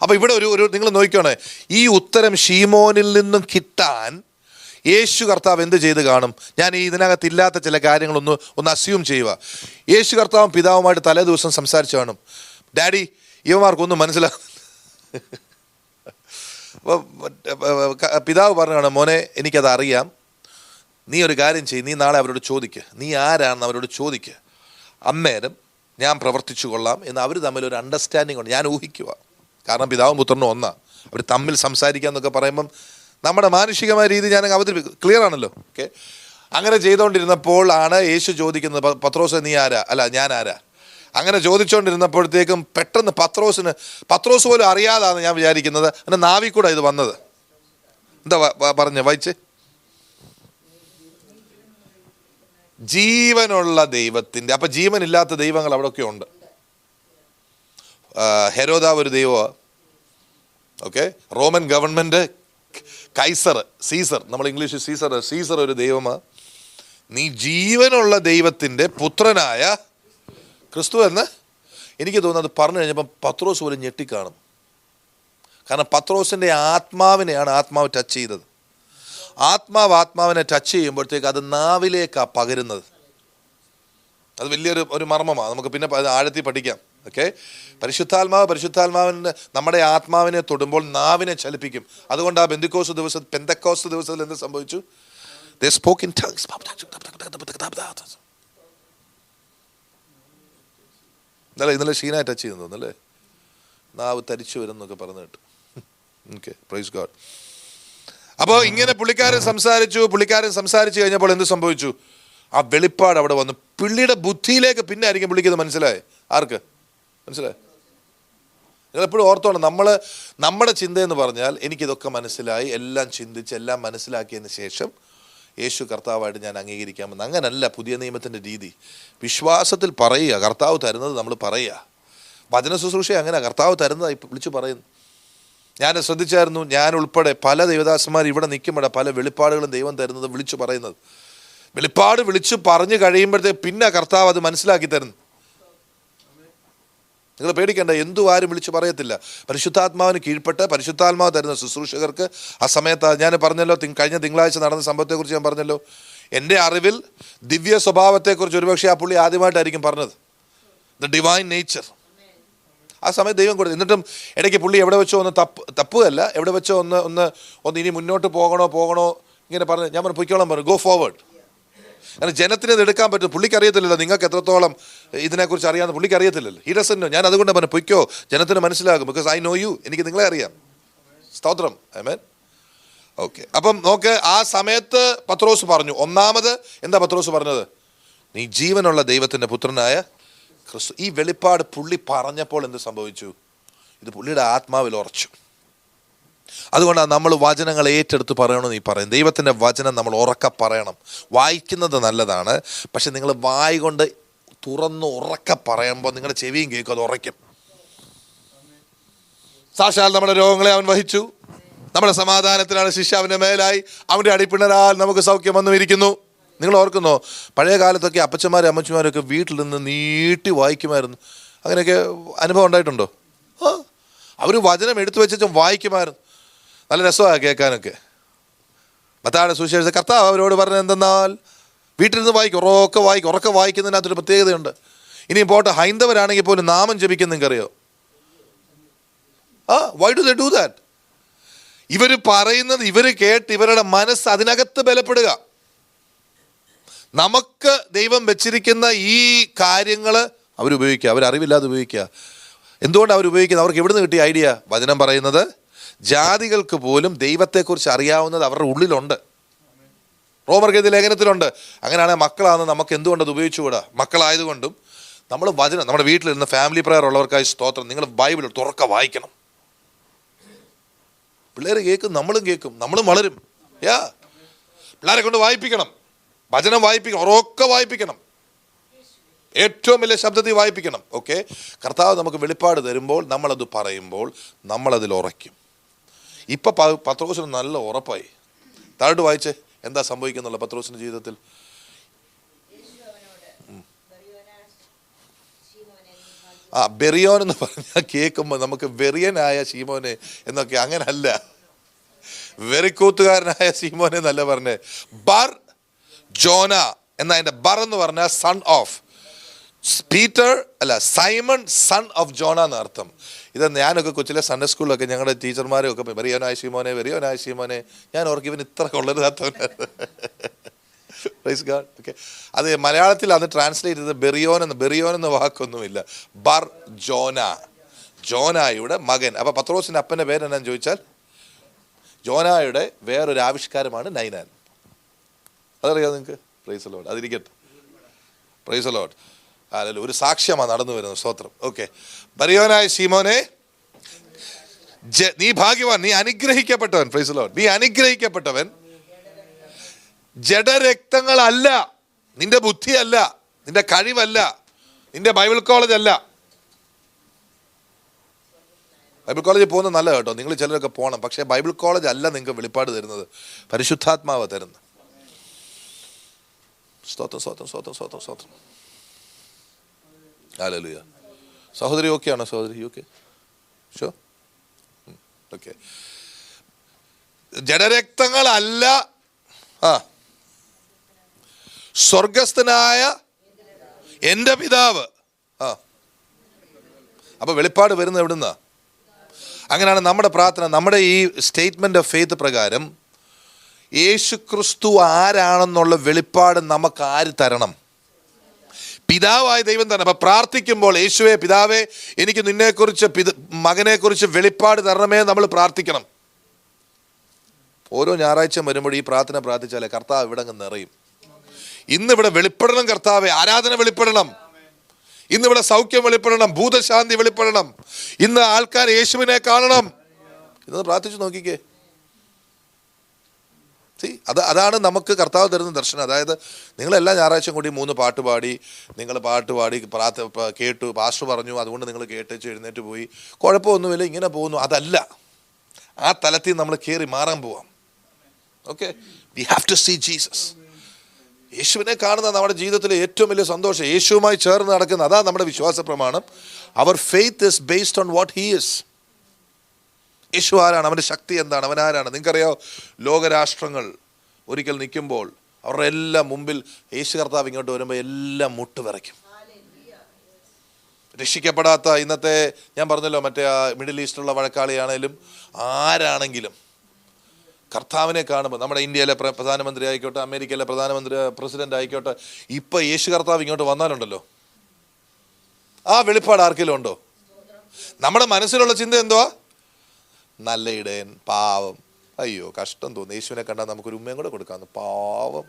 അപ്പൊ ഇവിടെ ഒരു നിങ്ങൾ നോക്കിക്കോണേ, ഈ ഉത്തരം ശീമോനിൽ നിന്നും കിട്ടാൻ യേശു കർത്താവ് എന്ത് ചെയ്ത് കാണും? ഞാൻ ഇതിനകത്തില്ലാത്ത ചില കാര്യങ്ങളൊന്ന് അസ്യൂം ചെയ്യുക. യേശു കർത്താവും പിതാവുമായിട്ട് തലേ ദിവസം സംസാരിച്ചു കാണും. ഡാഡി, ഇവന്മാർക്കൊന്നും മനസ്സിലാകുന്നില്ല. പിതാവ് പറഞ്ഞു, മോനെ എനിക്കത് അറിയാം, നീ ഒരു കാര്യം ചെയ്യും, നീ നാളെ അവരോട് ചോദിക്കുക, നീ ആരാണെന്ന് അവരോട് ചോദിക്കുക, അന്നേരം ഞാൻ പ്രവർത്തിച്ചു കൊള്ളാം എന്ന്. അവർ തമ്മിൽ ഒരു അണ്ടർസ്റ്റാൻഡിങ് ഉണ്ട്. ഞാൻ ഊഹിക്കുക, കാരണം പിതാവും പുത്രനും ഒന്നാ. അവർ തമ്മിൽ സംസാരിക്കുക എന്നൊക്കെ പറയുമ്പം നമ്മുടെ മാനുഷികമായ രീതി ഞാൻ അവതരിപ്പിക്കും. ക്ലിയർ ആണല്ലോ? ഓക്കെ. അങ്ങനെ ചെയ്തുകൊണ്ടിരുന്നപ്പോൾ ആണ് യേശു ചോദിക്കുന്നത്, പത്രോസ് നീ ആരാ? അല്ല, ഞാൻ ആരാ? അങ്ങനെ ചോദിച്ചുകൊണ്ടിരുന്നപ്പോഴത്തേക്കും പെട്ടെന്ന് പത്രോസ് പോലും അറിയാതാണ് ഞാൻ വിചാരിക്കുന്നത്, എൻ്റെ നാവിൽ കൂടെ ഇത് വന്നത്. എന്താ പറഞ്ഞ വായിച്ച്? ജീവനുള്ള ദൈവത്തിൻ്റെ. അപ്പം ജീവനില്ലാത്ത ദൈവങ്ങൾ അവിടെയൊക്കെ ഉണ്ട്. ഹെരോദാവ് ഒരു ദൈവമാണ്. ഓക്കെ. റോമൻ ഗവൺമെൻറ് സീസർ, നമ്മൾ ഇംഗ്ലീഷിൽ സീസർ ഒരു ദൈവമാണ്. നീ ജീവനുള്ള ദൈവത്തിൻ്റെ പുത്രനായ ക്രിസ്തു എന്ന് എനിക്ക് തോന്നുന്നത് പറഞ്ഞു കഴിഞ്ഞപ്പം പത്രോസ് പോലും ഞെട്ടിക്കാണും. കാരണം പത്രോസിൻ്റെ ആത്മാവിനെയാണ് ആത്മാവ് ടച്ച് ചെയ്തത്. ആത്മാവിനെ ടച്ച് ചെയ്യുമ്പോഴത്തേക്ക് അത് നാവിലേക്കാണ് പകരുന്നത്. അത് വലിയൊരു മർമ്മമാണ്. നമുക്ക് പിന്നെ ആഴത്തിൽ പഠിക്കാം. ഓക്കെ. പരിശുദ്ധാത്മാവിന് നമ്മുടെ ആത്മാവിനെ തൊടുമ്പോൾ നാവിനെ ചലിപ്പിക്കും. അതുകൊണ്ട് ആ പെന്തക്കോസ്ത് ദിവസത്തിൽ എന്ത് സംഭവിച്ചു? They spoke in tongues. ഇന്നലെ ഷീന ടച്ച് ചെയ്യുന്നു അല്ലേ? നാവ് തരിച്ചു വരുന്നൊക്കെ പറഞ്ഞു കേട്ടു. Okay, praise God. അപ്പോൾ ഇങ്ങനെ പുള്ളിക്കാരൻ സംസാരിച്ചു കഴിഞ്ഞപ്പോൾ എന്ത് സംഭവിച്ചു? ആ വെളിപ്പാട് അവിടെ വന്നു. പുള്ളിയുടെ ബുദ്ധിയിലേക്ക് പിന്നെ ആയിരിക്കും പുള്ളിക്കത് മനസ്സിലായി. ആർക്ക് മനസ്സിലായി? നിങ്ങളെപ്പോഴും ഓർത്തോണം, നമ്മുടെ ചിന്തയെന്ന് പറഞ്ഞാൽ എനിക്കിതൊക്കെ മനസ്സിലായി, എല്ലാം ചിന്തിച്ച് എല്ലാം മനസ്സിലാക്കിയതിന് ശേഷം യേശു കർത്താവായിട്ട് ഞാൻ അംഗീകരിക്കാമെന്ന്. അങ്ങനല്ല പുതിയ നിയമത്തിൻ്റെ രീതി. വിശ്വാസത്തിൽ പറയുക, കർത്താവ് തരുന്നത് നമ്മൾ പറയുക. വചന ശുശ്രൂഷ അങ്ങനെ കർത്താവ് തരുന്നതായി വിളിച്ചു പറയുന്നു. ഞാൻ ശ്രദ്ധിച്ചായിരുന്നു, ഞാൻ ഉൾപ്പെടെ പല ദൈവദാസന്മാർ ഇവിടെ നിൽക്കുമ്പോഴാണ് പല വെളിപ്പാടുകളും ദൈവം തരുന്നത് വിളിച്ചു പറയുന്നത്. വെളിപ്പാട് വിളിച്ചു പറഞ്ഞു കഴിയുമ്പോഴത്തേക്ക് പിന്നെ കർത്താവ് അത് മനസ്സിലാക്കി തരുന്നു. നിങ്ങൾ പേടിക്കേണ്ട, ആരും വിളിച്ചു പറയത്തില്ല. പരിശുദ്ധാത്മാവിന് കീഴ്പ്പെട്ട് പരിശുദ്ധാത്മാവ് തരുന്ന ശുശ്രൂഷകർക്ക് ആ സമയത്ത് ഞാൻ പറഞ്ഞല്ലോ, കഴിഞ്ഞ തിങ്കളാഴ്ച നടന്ന സംഭവത്തെക്കുറിച്ച് ഞാൻ പറഞ്ഞല്ലോ. എൻ്റെ അറിവിൽ ദിവ്യ സ്വഭാവത്തെക്കുറിച്ച് ഒരുപക്ഷെ ആ പുള്ളി ആദ്യമായിട്ടായിരിക്കും പറഞ്ഞത്, ദ ഡിവൈൻ നേച്ചർ. ആ സമയത്ത് ദൈവം കൊടുത്തു. എന്നിട്ടും ഇടയ്ക്ക് പുള്ളി എവിടെ വെച്ചോ തപ്പുകയല്ല, എവിടെ വെച്ചോ ഒന്ന് ഇനി മുന്നോട്ട് പോകണോ ഇങ്ങനെ പറഞ്ഞ് ഞാൻ പൊയ്ക്കോളാൻ പറഞ്ഞു, ഗോ ഫോർവേഡ്. കാരണം ജനത്തിന് ഇത് എടുക്കാൻ പറ്റും. പുള്ളിക്ക് അറിയത്തില്ലല്ലോ നിങ്ങൾക്ക് എത്രത്തോളം ഇതിനെക്കുറിച്ച് അറിയാമെന്ന് പുള്ളിക്ക് അറിയത്തില്ലല്ലോ. He doesn't know. ഞാൻ അതുകൊണ്ട് പറഞ്ഞു പൊയ്ക്കോ, ജനത്തിന് മനസ്സിലാകും, ബിക്കോസ് ഐ നോ യു. എനിക്ക് നിങ്ങളെ അറിയാം. സ്തോത്രം. ആമേൻ. ഓക്കെ. അപ്പം നോക്ക്, ആ സമയത്ത് പത്രോസ് പറഞ്ഞു. ഒന്നാമത് എന്താ പത്രോസ് പറഞ്ഞത്? നീ ജീവനുള്ള ദൈവത്തിൻ്റെ പുത്രനായ ക്രിസ്തു. ഈ വെളിപ്പാട് പുള്ളി പറഞ്ഞപ്പോൾ എന്ത് സംഭവിച്ചു? ഇത് പുള്ളിയുടെ ആത്മാവിൽ ഉറച്ചു. അതുകൊണ്ടാണ് നമ്മൾ വചനങ്ങൾ ഏറ്റെടുത്ത് പറയണമെന്ന് ഈ പറയും. ദൈവത്തിൻ്റെ വചനം നമ്മൾ ഉറക്കെ പറയണം. വായിക്കുന്നത് നല്ലതാണ്, പക്ഷെ നിങ്ങൾ വായി കൊണ്ട് തുറന്ന് ഉറക്കെ പറയുമ്പോൾ നിങ്ങളുടെ ചെവിയും കേൾക്കും, അത് ഉറയ്ക്കും. സാക്ഷാൽ നമ്മുടെ രോഗങ്ങളെ അവൻ വഹിച്ചു, നമ്മുടെ സമാധാനത്തിലാണ് ശിക്ഷ അവൻ്റെ മേലായി, അവൻ്റെ അടിപ്പിണരാൽ നമുക്ക് സൗഖ്യം വന്നു ഇരിക്കുന്നു. നിങ്ങൾ ഓർക്കുന്നോ, പഴയ കാലത്തൊക്കെ അപ്പച്ചന്മാരും അമ്മച്ചിമാരൊക്കെ വീട്ടിൽ നിന്ന് നീട്ടി വായിക്കുമായിരുന്നു. അങ്ങനെയൊക്കെ അനുഭവം ഉണ്ടായിട്ടുണ്ടോ? അവർ വചനം എടുത്തു വെച്ചും വായിക്കുമായിരുന്നു. നല്ല രസമാണ് കേൾക്കാനൊക്കെ. മത്തായിയുടെ സുവിശേഷത്തിൽ കർത്താവ് അവരോട് പറഞ്ഞത് എന്തെന്നാൽ, വീട്ടിലിരുന്ന് വായിക്കും, ഉറക്കെ വായിക്കുന്നതിനകത്തൊരു പ്രത്യേകതയുണ്ട്. ഇനിയും പോട്ടെ, ഹൈന്ദവരാണെങ്കിൽ പോലും നാമം ജപിക്കുന്ന നിങ്ങൾക്കറിയോ? Why do they do that? ഇവർ പറയുന്നത് ഇവർ കേട്ട് ഇവരുടെ മനസ്സ് അതിനകത്ത് ബലപ്പെടുക. നമുക്ക് ദൈവം വെച്ചിരിക്കുന്ന ഈ കാര്യങ്ങൾ അവരുപയോഗിക്കുക, അവരറിവില്ലാതെ ഉപയോഗിക്കുക. എന്തുകൊണ്ട് അവരുപയോഗിക്കുന്നത്? അവർക്ക് എവിടെ നിന്ന് കിട്ടിയ ഐഡിയ? വചനം പറയുന്നത് ജാതികൾക്ക് പോലും ദൈവത്തെക്കുറിച്ച് അറിയാവുന്നത് അവരുടെ ഉള്ളിലുണ്ട്. റോമർക്കെഴുതിയ ലേഖനത്തിലുണ്ട്. അങ്ങനെയാണെങ്കിൽ മക്കളാണെന്ന് നമുക്ക് എന്തുകൊണ്ടത് ഉപയോഗിച്ചുകൂടാ? മക്കളായതുകൊണ്ടും നമ്മൾ വചനം നമ്മുടെ വീട്ടിലിരുന്ന് ഫാമിലി പ്രയർ ഉള്ളവർക്കായി സ്തോത്രം, നിങ്ങൾ ബൈബിൾ തുറക്ക വായിക്കണം. പിള്ളേർ കേൾക്കും, നമ്മളും കേൾക്കും, നമ്മളും വളരും. പിള്ളേരെ കൊണ്ട് വായിപ്പിക്കണം, വചനം വായിപ്പിക്കണം, ഉറക്കെ വായിപ്പിക്കണം, ഏറ്റവും വലിയ ശബ്ദത്തിൽ വായിപ്പിക്കണം. ഓക്കെ, കർത്താവ് നമുക്ക് വെളിപ്പാട് തരുമ്പോൾ നമ്മളത് പറയുമ്പോൾ നമ്മളതിൽ ഉറയ്ക്കും. ഇപ്പം പത്രോസിന് നല്ല ഉറപ്പായി. താഴോട്ട് വായിച്ചേ, എന്താ സംഭവിക്കുന്നുള്ള പത്രോസിന്റെ ജീവിതത്തിൽ. ബെറിയോൻ എന്ന് പറഞ്ഞാൽ കേൾക്കുമ്പോൾ നമുക്ക് വെറിയനായ ശീമോനെ എന്നൊക്കെ, അങ്ങനല്ല, വെറിക്കൂത്തുകാരനായ ശീമോനെ എന്നല്ല പറഞ്ഞേ. ബർ ജോന എന്നതിൻ്റെ ബർ എന്ന് പറഞ്ഞാൽ സൺ ഓഫ് പീറ്റർ, അല്ല സൈമൺ സൺ ഓഫ് ജോന എന്ന് അർത്ഥം. ഇത് ഞാനൊക്കെ കൊച്ചിലെ സൺഡേ സ്കൂളിലൊക്കെ ഞങ്ങളുടെ ടീച്ചർമാരും ഒക്കെ വെറിയോനായ ശീമോനെ, ഞാൻ ഓർക്കും ഇവൻ ഇത്ര കൊള്ളരുതാത്തവൻ. Praise God. ഓക്കെ, അത് മലയാളത്തിൽ അത് ട്രാൻസ്ലേറ്റ് ചെയ്തത് ബെറിയോൻ എന്ന വാക്കൊന്നുമില്ല, ബർ ജോന, ജോനായുടെ മകൻ. അപ്പൊ പത്രോസിന്റെ അപ്പന്റെ പേര് എന്നാന്ന് ചോദിച്ചാൽ, ജോനായുടെ വേറൊരു ആവിഷ്കാരമാണ് നൈനാൻ. അതറിയാം നിങ്ങൾക്ക്? Praise lord. അതിരിക്കട്ടെ, പ്രൈസ് ലോർഡ്. അല്ലല്ലോ, ഒരു സാക്ഷ്യമാണ് നടന്നു വരുന്നത്. സ്തോത്രം. ഓക്കെ, ബെറിയോനായ ശീമോനെ, നീ ഭാഗ്യവാൻ, നീ അനുഗ്രഹിക്കപ്പെട്ടവൻ. Praise Lord. നീ അനുഗ്രഹിക്കപ്പെട്ടവൻ. ജഡരക്തങ്ങളല്ല, നിന്റെ ബുദ്ധിയല്ല, നിന്റെ കഴിവല്ല, നിന്റെ ബൈബിൾ കോളേജ് അല്ല. ബൈബിൾ കോളേജിൽ പോകുന്നത് നല്ല കേട്ടോ, നിങ്ങൾ ചിലരൊക്കെ പോകണം. പക്ഷേ ബൈബിൾ കോളേജ് അല്ല നിങ്ങൾക്ക് വെളിപ്പാട് തരുന്നത്, പരിശുദ്ധാത്മാവ് തരുന്നത്. സ്തോത്രം, സ്തോത്രം, സ്തോത്രം, സ്തോത്രം, സ്തോത്രം. ഹല്ലേലൂയ. സഹോദരി ഓക്കെ ആണോ? സഹോദരി ഓക്കെ? Show okay. ജഡരക്തങ്ങളല്ല, സ്വർഗസ്ഥനായ എൻ്റെ പിതാവ്. അപ്പൊ വെളിപ്പാട് വരുന്നത് എവിടുന്നാ? അങ്ങനെയാണ് നമ്മുടെ പ്രാർത്ഥന. നമ്മുടെ ഈ സ്റ്റേറ്റ്മെന്റ് ഓഫ് ഫെയ്ത്ത് പ്രകാരം യേശു ക്രിസ്തു ആരാണെന്നുള്ള വെളിപ്പാട് നമുക്ക് ആര് തരണം? പിതാവായ ദൈവം തന്നെ. അപ്പൊ പ്രാർത്ഥിക്കുമ്പോൾ യേശുവേ പിതാവേ, എനിക്ക് നിന്നെക്കുറിച്ച് മകനെക്കുറിച്ച് വെളിപ്പാട് തരണമേ നമ്മൾ പ്രാർത്ഥിക്കണം. ഓരോ ഞായറാഴ്ച വരുമ്പോൾ ഈ പ്രാർത്ഥന പ്രാർത്ഥിച്ചാലേ കർത്താവ് ഇവിടെ അങ്ങ് നിറയും. ഇന്നിവിടെ വെളിപ്പെടണം കർത്താവെ, ആരാധന വെളിപ്പെടണം, ഇന്നിവിടെ സൗഖ്യം വെളിപ്പെടണം, ഭൂതശാന്തി വെളിപ്പെടണം, ഇന്ന് ആൾക്കാർ യേശുവിനെ കാണണം. ഇന്ന് പ്രാർത്ഥിച്ചു നോക്കിക്കേ. അതാണ് നമുക്ക് കർത്താവ് തരുന്ന ദർശനം. അതായത് നിങ്ങളെല്ലാ ഞായറാഴ്ചയും കൂടി 3 പാട്ട് പാടി, നിങ്ങൾ പാട്ട് പാടി കേട്ടു, പാസ്റ്റർ പറഞ്ഞു, അതുകൊണ്ട് നിങ്ങൾ കേട്ടേച്ച് എഴുന്നേറ്റ് പോയി, കുഴപ്പമൊന്നുമില്ല, ഇങ്ങനെ പോകുന്നു. അതല്ല, ആ തലത്തിൽ നമ്മൾ കയറി മാറാൻ പോവാം. Okay, we have to see Jesus. യേശുവിനെ കാണുന്ന നമ്മുടെ ജീവിതത്തിലെ ഏറ്റവും വലിയ സന്തോഷം. യേശുവുമായി ചേർന്ന് നടക്കുന്ന, അതാ നമ്മുടെ വിശ്വാസ പ്രമാണം. Our faith is based on what he is. യേശു ആരാണ്, അവൻ്റെ ശക്തി എന്താണ്, അവൻ ആരാണ്? നിങ്ങൾക്കറിയാമോ, ലോകരാഷ്ട്രങ്ങൾ ഒരിക്കൽ നിൽക്കുമ്പോൾ അവരുടെ എല്ലാം മുമ്പിൽ യേശു കർത്താവ് ഇങ്ങോട്ട് വരുമ്പോൾ എല്ലാം മുട്ടുവിറയ്ക്കും. രക്ഷിക്കപ്പെടാത്ത ഇന്നത്തെ, ഞാൻ പറഞ്ഞല്ലോ, മറ്റേ മിഡിൽ ഈസ്റ്റിലുള്ള വഴക്കാളിയാണേലും ആരാണെങ്കിലും കർത്താവിനെ കാണുമ്പോൾ, നമ്മുടെ ഇന്ത്യയിലെ പ്രധാനമന്ത്രി ആയിക്കോട്ടെ, അമേരിക്കയിലെ പ്രസിഡന്റ് ആയിക്കോട്ടെ, ഇപ്പം യേശു കർത്താവ് ഇങ്ങോട്ട് വന്നാലുണ്ടല്ലോ, ആ വെളിപ്പാട് ആർക്കെങ്കിലും ഉണ്ടോ? നമ്മുടെ മനസ്സിലുള്ള ചിന്ത എന്തുവാ? നല്ല ഇടയൻ, പാവം, അയ്യോ കഷ്ടം തോന്നുന്നു, യേശുവിനെ കണ്ടാൽ നമുക്കൊരു ഉമ്മയും കൂടെ കൊടുക്കാമെന്ന്, പാവം,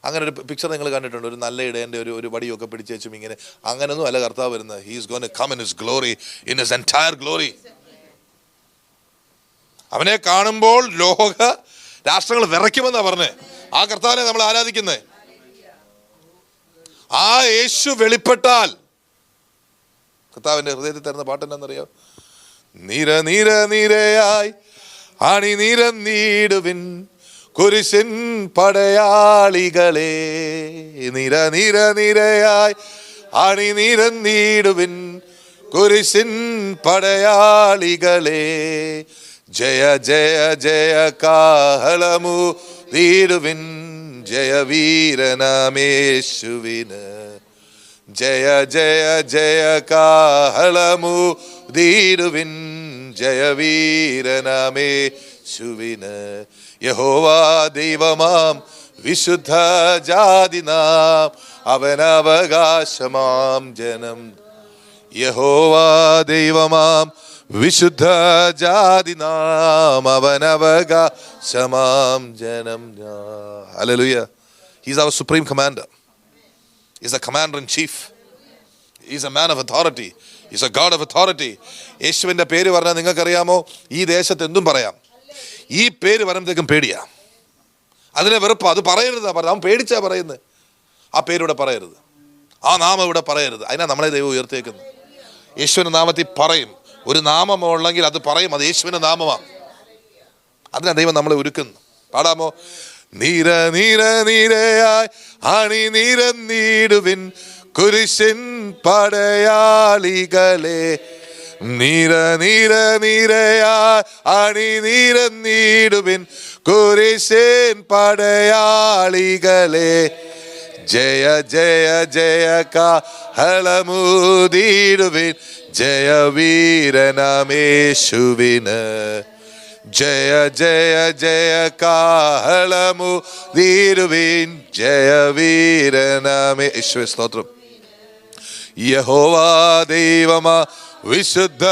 അങ്ങനെ ഒരു പിക്ചർ നിങ്ങൾ കണ്ടിട്ടുണ്ട്? ഒരു നല്ല ഇടേൻ്റെ ഒരു വടിയൊക്കെ പിടിച്ചും ഇങ്ങനെ. അങ്ങനെയൊന്നും അല്ല കർത്താവ് വരുന്നത്. He is going to come in his glory, in his entire glory. അവനെ കാണുമ്പോൾ ലോക രാഷ്ട്രങ്ങൾ വിറയ്ക്കുമെന്നാണ് പറഞ്ഞത്. ആ കർത്താവിനെ നമ്മൾ ആരാധിക്കുന്നത്. ആ യേശു വെളിപ്പെട്ടാൽ, കർത്താവിന്റെ ഹൃദയത്തിൽ തരുന്ന പാട്ട് എന്താണെന്നറിയോ? നിര നിര നിരയായി അണിനിരന്നിടുവിൻ കുരിശിൻ പടയാളികളെ, നിര നിര നിരയായി അണിനിരന്നിടുവിൻ കുരിശിൻ പടയാളികളെ, ജയ ജയ ജയ കാഹളമു തീരുവിൻ ജയവീരനാമേശുവിന്, ജയ ജയ ജയ കാഹളമു തീരുവിൻ ജയവീരനാമേശുവിന്. യഹോവാ ദൈവമാം വിശുദ്ധ ജാതി നാം അവനവകാശമാം ജനം. യഹോവാ ദൈവമാം വിശുദ്ധ ജാതി നാം അവനവകാശമാം ജനം. Hallelujah. He's our supreme commander. He's a commander in chief. He's a man of authority. He's a God of authority. യേശുവിന്റെ പേര് പറഞ്ഞാൽ നിങ്ങൾക്കറിയാമോ, ഈ ദേശത്ത് എന്തും പറയാം. ഈ പേര് പറയുമ്പോഴത്തേക്കും പേടിയാ, അതിനെ വെറുപ്പ്. അത് പറയരുതാ പറഞ്ഞത്. അവൻ പേടിച്ചാ പറയുന്നത്. ആ പേരിവിടെ പറയരുത്, ആ നാമം ഇവിടെ പറയരുത്. അതിനാ നമ്മളെ ദൈവം ഉയർത്തേക്കുന്നത്. യേശുവിന്റെ നാമത്തിൽ പറയും. ഒരു നാമം ഉള്ളെങ്കിൽ അത് പറയും, അത് യേശുവിന്റെ നാമമാണ്. അതിനാ ദൈവം നമ്മളെ ഒരുക്കുന്നു. പാടാമോ? നിര നിര നിരയായി അണിനിരന്നിടുവിൻ കുരിശിൻ പടയാളികളെ, നിര നിര നിരയായി അണിനിരന്നിടുവിൻ കുരിശിൻ പടയാളികളെ, ജയ ജയ ജയ കാഹളമൂതിടുവിൻ ജയവീരനാമേശുവിന്, ജയ ജയ ജയ കാഹളമൂതിടുവിൻ ജയവീരനാമേശുവേ. സ്തോത്രം. യഹോവാ ദൈവമാ വിശുദ്ധ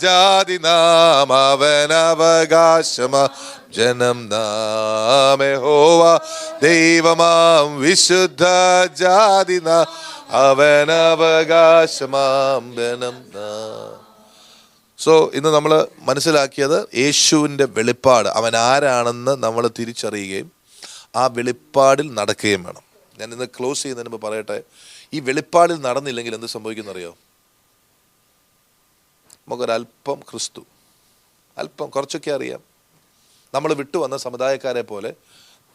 ജാതി നാം അവനവകാശമാ ജനം നാം. യഹോവാ ദൈവമാം വിശുദ്ധ ജാതി നാം അവനവകാശമാം ജനം നാം. സോ ഇന്ന് നമ്മൾ മനസ്സിലാക്കിയത് യേശുവിൻ്റെ വെളിപ്പാട്, അവൻ ആരാണെന്ന് നമ്മൾ തിരിച്ചറിയുകയും ആ വെളിപ്പാടിൽ നടക്കുകയും വേണം. ഞാൻ ഇന്ന് ക്ലോസ് ചെയ്യുന്നതിന് മുമ്പ് പറയട്ടെ, ഈ വെളിപ്പാടിൽ നടന്നില്ലെങ്കിൽ എന്ത് സംഭവിക്കുന്നറിയോ? നമുക്കൊരല്പം ക്രിസ്തു, അല്പം കുറച്ചൊക്കെ അറിയാം. നമ്മൾ വിട്ടു വന്ന സമുദായക്കാരെ പോലെ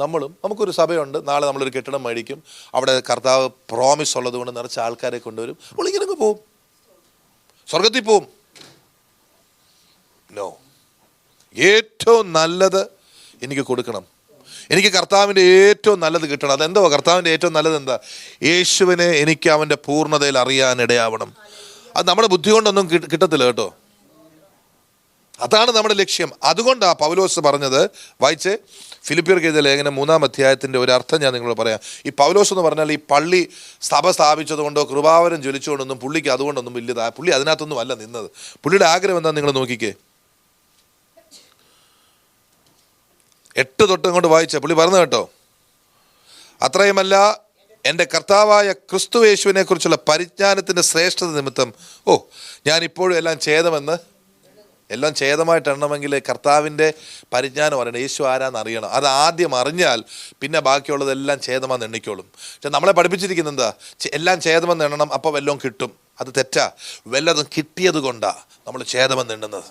നമുക്കൊരു സഭയുണ്ട്. നാളെ നമ്മളൊരു കെട്ടിടം മേടിക്കും, അവിടെ കർത്താവ് പ്രോമിസ് ഉള്ളത് കൊണ്ട് നിറച്ച ആൾക്കാരെ കൊണ്ടുവരും. ഇങ്ങനെ പോവും, സ്വർഗത്തിൽ പോവും. നോ, ഏറ്റവും നല്ലത് എനിക്ക് കൊടുക്കണം. എനിക്ക് കർത്താവിൻ്റെ ഏറ്റവും നല്ലത് കിട്ടണം. അതെന്തോ കർത്താവിൻ്റെ ഏറ്റവും നല്ലത് എന്താ? യേശുവിനെ എനിക്ക് അവൻ്റെ പൂർണ്ണതയിൽ അറിയാനിടയാവണം. അത് നമ്മുടെ ബുദ്ധി കൊണ്ടൊന്നും കിട്ടത്തില്ല കേട്ടോ. അതാണ് നമ്മുടെ ലക്ഷ്യം. അതുകൊണ്ടാണ് പൗലോസ് പറഞ്ഞത്, വായിച്ച് ഫിലിപ്പിയർക്ക് എഴുതിയ ലേഖനം 3-ാം അധ്യായത്തിൻ്റെ ഒരു അർത്ഥം ഞാൻ നിങ്ങളോട് പറയാം. ഈ പൗലോസ് എന്ന് പറഞ്ഞാൽ ഈ പള്ളി സഭ സ്ഥാപിച്ചത് കൊണ്ടോ കൃപാവരം ജ്വലിച്ചുകൊണ്ടൊന്നും പുള്ളിക്ക് അതുകൊണ്ടൊന്നും വലിയതാ. പുള്ളി അതിനകത്തൊന്നും അല്ല നിന്നത്. പുള്ളിയുടെ ആഗ്രഹം എന്താ നിങ്ങൾ നോക്കിക്കേ. 8 തൊട്ട് ഇങ്ങോട്ട് വായിച്ച പുള്ളി പറഞ്ഞു കേട്ടോ. അത്രയുമല്ല, എൻ്റെ കർത്താവായ ക്രിസ്തു യേശുവിനെ കുറിച്ചുള്ള പരിജ്ഞാനത്തിൻ്റെ ശ്രേഷ്ഠത നിമിത്തം ഞാനിപ്പോഴും എല്ലാം ഛേദമായിട്ട് എണ്ണണമെങ്കിൽ കർത്താവിൻ്റെ പരിജ്ഞാനം അറിയണം. യേശു ആരാന്ന് അറിയണം. അത് ആദ്യം അറിഞ്ഞാൽ പിന്നെ ബാക്കിയുള്ളതെല്ലാം ഛേദമാന്ന് എണ്ണിക്കോളും. പക്ഷെ നമ്മളെ പഠിപ്പിച്ചിരിക്കുന്നത് എന്താ? എല്ലാം ഛേദമെന്ന് എണ്ണണം, അപ്പോൾ വല്ലതും കിട്ടും. അത് തെറ്റാ. വല്ലതും കിട്ടിയത് കൊണ്ടാണ് നമ്മൾ ഛേദമെന്ന് എണ്ണുന്നത്.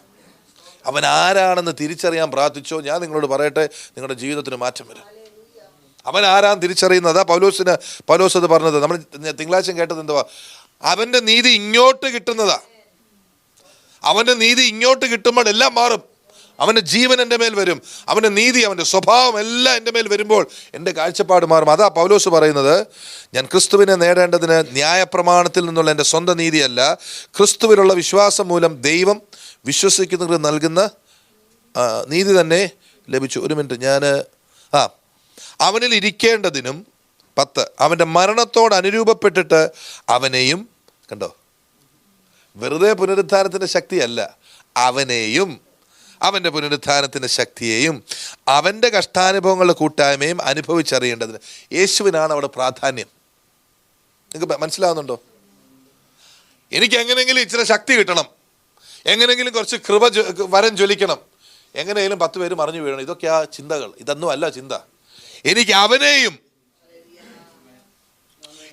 അവൻ ആരാണെന്ന് തിരിച്ചറിയാൻ പ്രാർത്ഥിച്ചോ. ഞാൻ നിങ്ങളോട് പറയട്ടെ, നിങ്ങളുടെ ജീവിതത്തിന് മാറ്റം വരും. അവൻ ആരാന്ന് തിരിച്ചറിയുന്നത്. പൗലോസ് അത് പറഞ്ഞത് നമ്മൾ തിങ്കളാഴ്ച കേട്ടത് എന്തുവാ? അവൻ്റെ നീതി ഇങ്ങോട്ട് കിട്ടുന്നതാ. അവൻ്റെ നീതി ഇങ്ങോട്ട് കിട്ടുമ്പോൾ എല്ലാം മാറും. അവൻ്റെ ജീവൻ എൻ്റെ മേൽ വരും, അവൻ്റെ നീതി, അവൻ്റെ സ്വഭാവം എല്ലാം എൻ്റെ മേൽ വരുമ്പോൾ എൻ്റെ കാഴ്ചപ്പാട് മാറും. അതാ പൗലോസ് പറയുന്നത്, ഞാൻ ക്രിസ്തുവിനെ നേടേണ്ടതിന് ന്യായപ്രമാണത്തിൽ നിന്നുള്ള എൻ്റെ സ്വന്തം നീതിയല്ല, ക്രിസ്തുവിലുള്ള വിശ്വാസം മൂലം ദൈവം വിശ്വസിക്കുന്നവർക്ക് നൽകുന്ന നീതി തന്നെ ലഭിച്ചു. ഒരു മിനിറ്റ്, ഞാൻ അവനിൽ ഇരിക്കേണ്ടതിനും 10 അവൻ്റെ മരണത്തോട് അനുരൂപപ്പെട്ടിട്ട് അവനെയും, കണ്ടോ, വെറുതെ പുനരുദ്ധാനത്തിൻ്റെ ശക്തിയല്ല, അവനെയും അവൻ്റെ പുനരുത്ഥാനത്തിൻ്റെ ശക്തിയെയും അവൻ്റെ കഷ്ടാനുഭവങ്ങളുടെ കൂട്ടായ്മയും അനുഭവിച്ചറിയേണ്ടതിന്. യേശുവിനാണ് അവിടെ പ്രാധാന്യം. നിങ്ങൾക്ക് മനസ്സിലാവുന്നുണ്ടോ? എനിക്ക് എങ്ങനെയെങ്കിലും ഇച്ചിരി ശക്തി കിട്ടണം, എങ്ങനെയെങ്കിലും കുറച്ച് കൃപ വരം ജ്വലിക്കണം, എങ്ങനെയെങ്കിലും 10 പേര് മറിഞ്ഞു വീഴണം, ഇതൊക്കെയാ ചിന്തകൾ. ഇതൊന്നും അല്ല ചിന്ത. എനിക്ക് അവനെയും,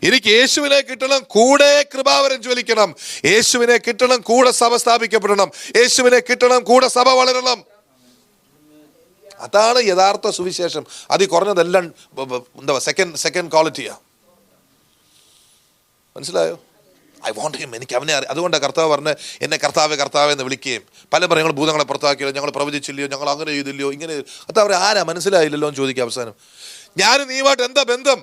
എനിക്ക് യേശുവിനെ കിട്ടണം, കൂടെ കൃപാവരം ജ്വലിക്കണം. യേശുവിനെ കിട്ടണം, കൂടെ സഭ സ്ഥാപിക്കപ്പെടണം. യേശുവിനെ കിട്ടണം, കൂടെ സഭ വളരണം. അതാണ് യഥാർത്ഥ സുവിശേഷം. അതിൽ കുറഞ്ഞതെല്ലാം എന്താ സെക്കൻഡ് ക്വാളിറ്റിയാ. മനസ്സിലായോ? I won't him. എനിക്ക് അവനെ അറിയാം. അതുകൊണ്ടാണ് കർത്താവ് പറഞ്ഞ് എന്നെ കർത്താവെ കർത്താവെ എന്ന് വിളിക്കുകയും പല പറയും ഞങ്ങൾ ഭൂതങ്ങളെ പുറത്താക്കിയോ, ഞങ്ങൾ പ്രവചിച്ചില്ലയോ, ഞങ്ങൾ അങ്ങനെ ചെയ്തില്ലയോ, ഇങ്ങനെ. കർത്താവ് ആരാ മനസ്സിലായില്ലല്ലോ എന്ന് ചോദിക്കുക. അവസാനം ഞാനും നീയുമായിട്ട് എന്താ ബന്ധം?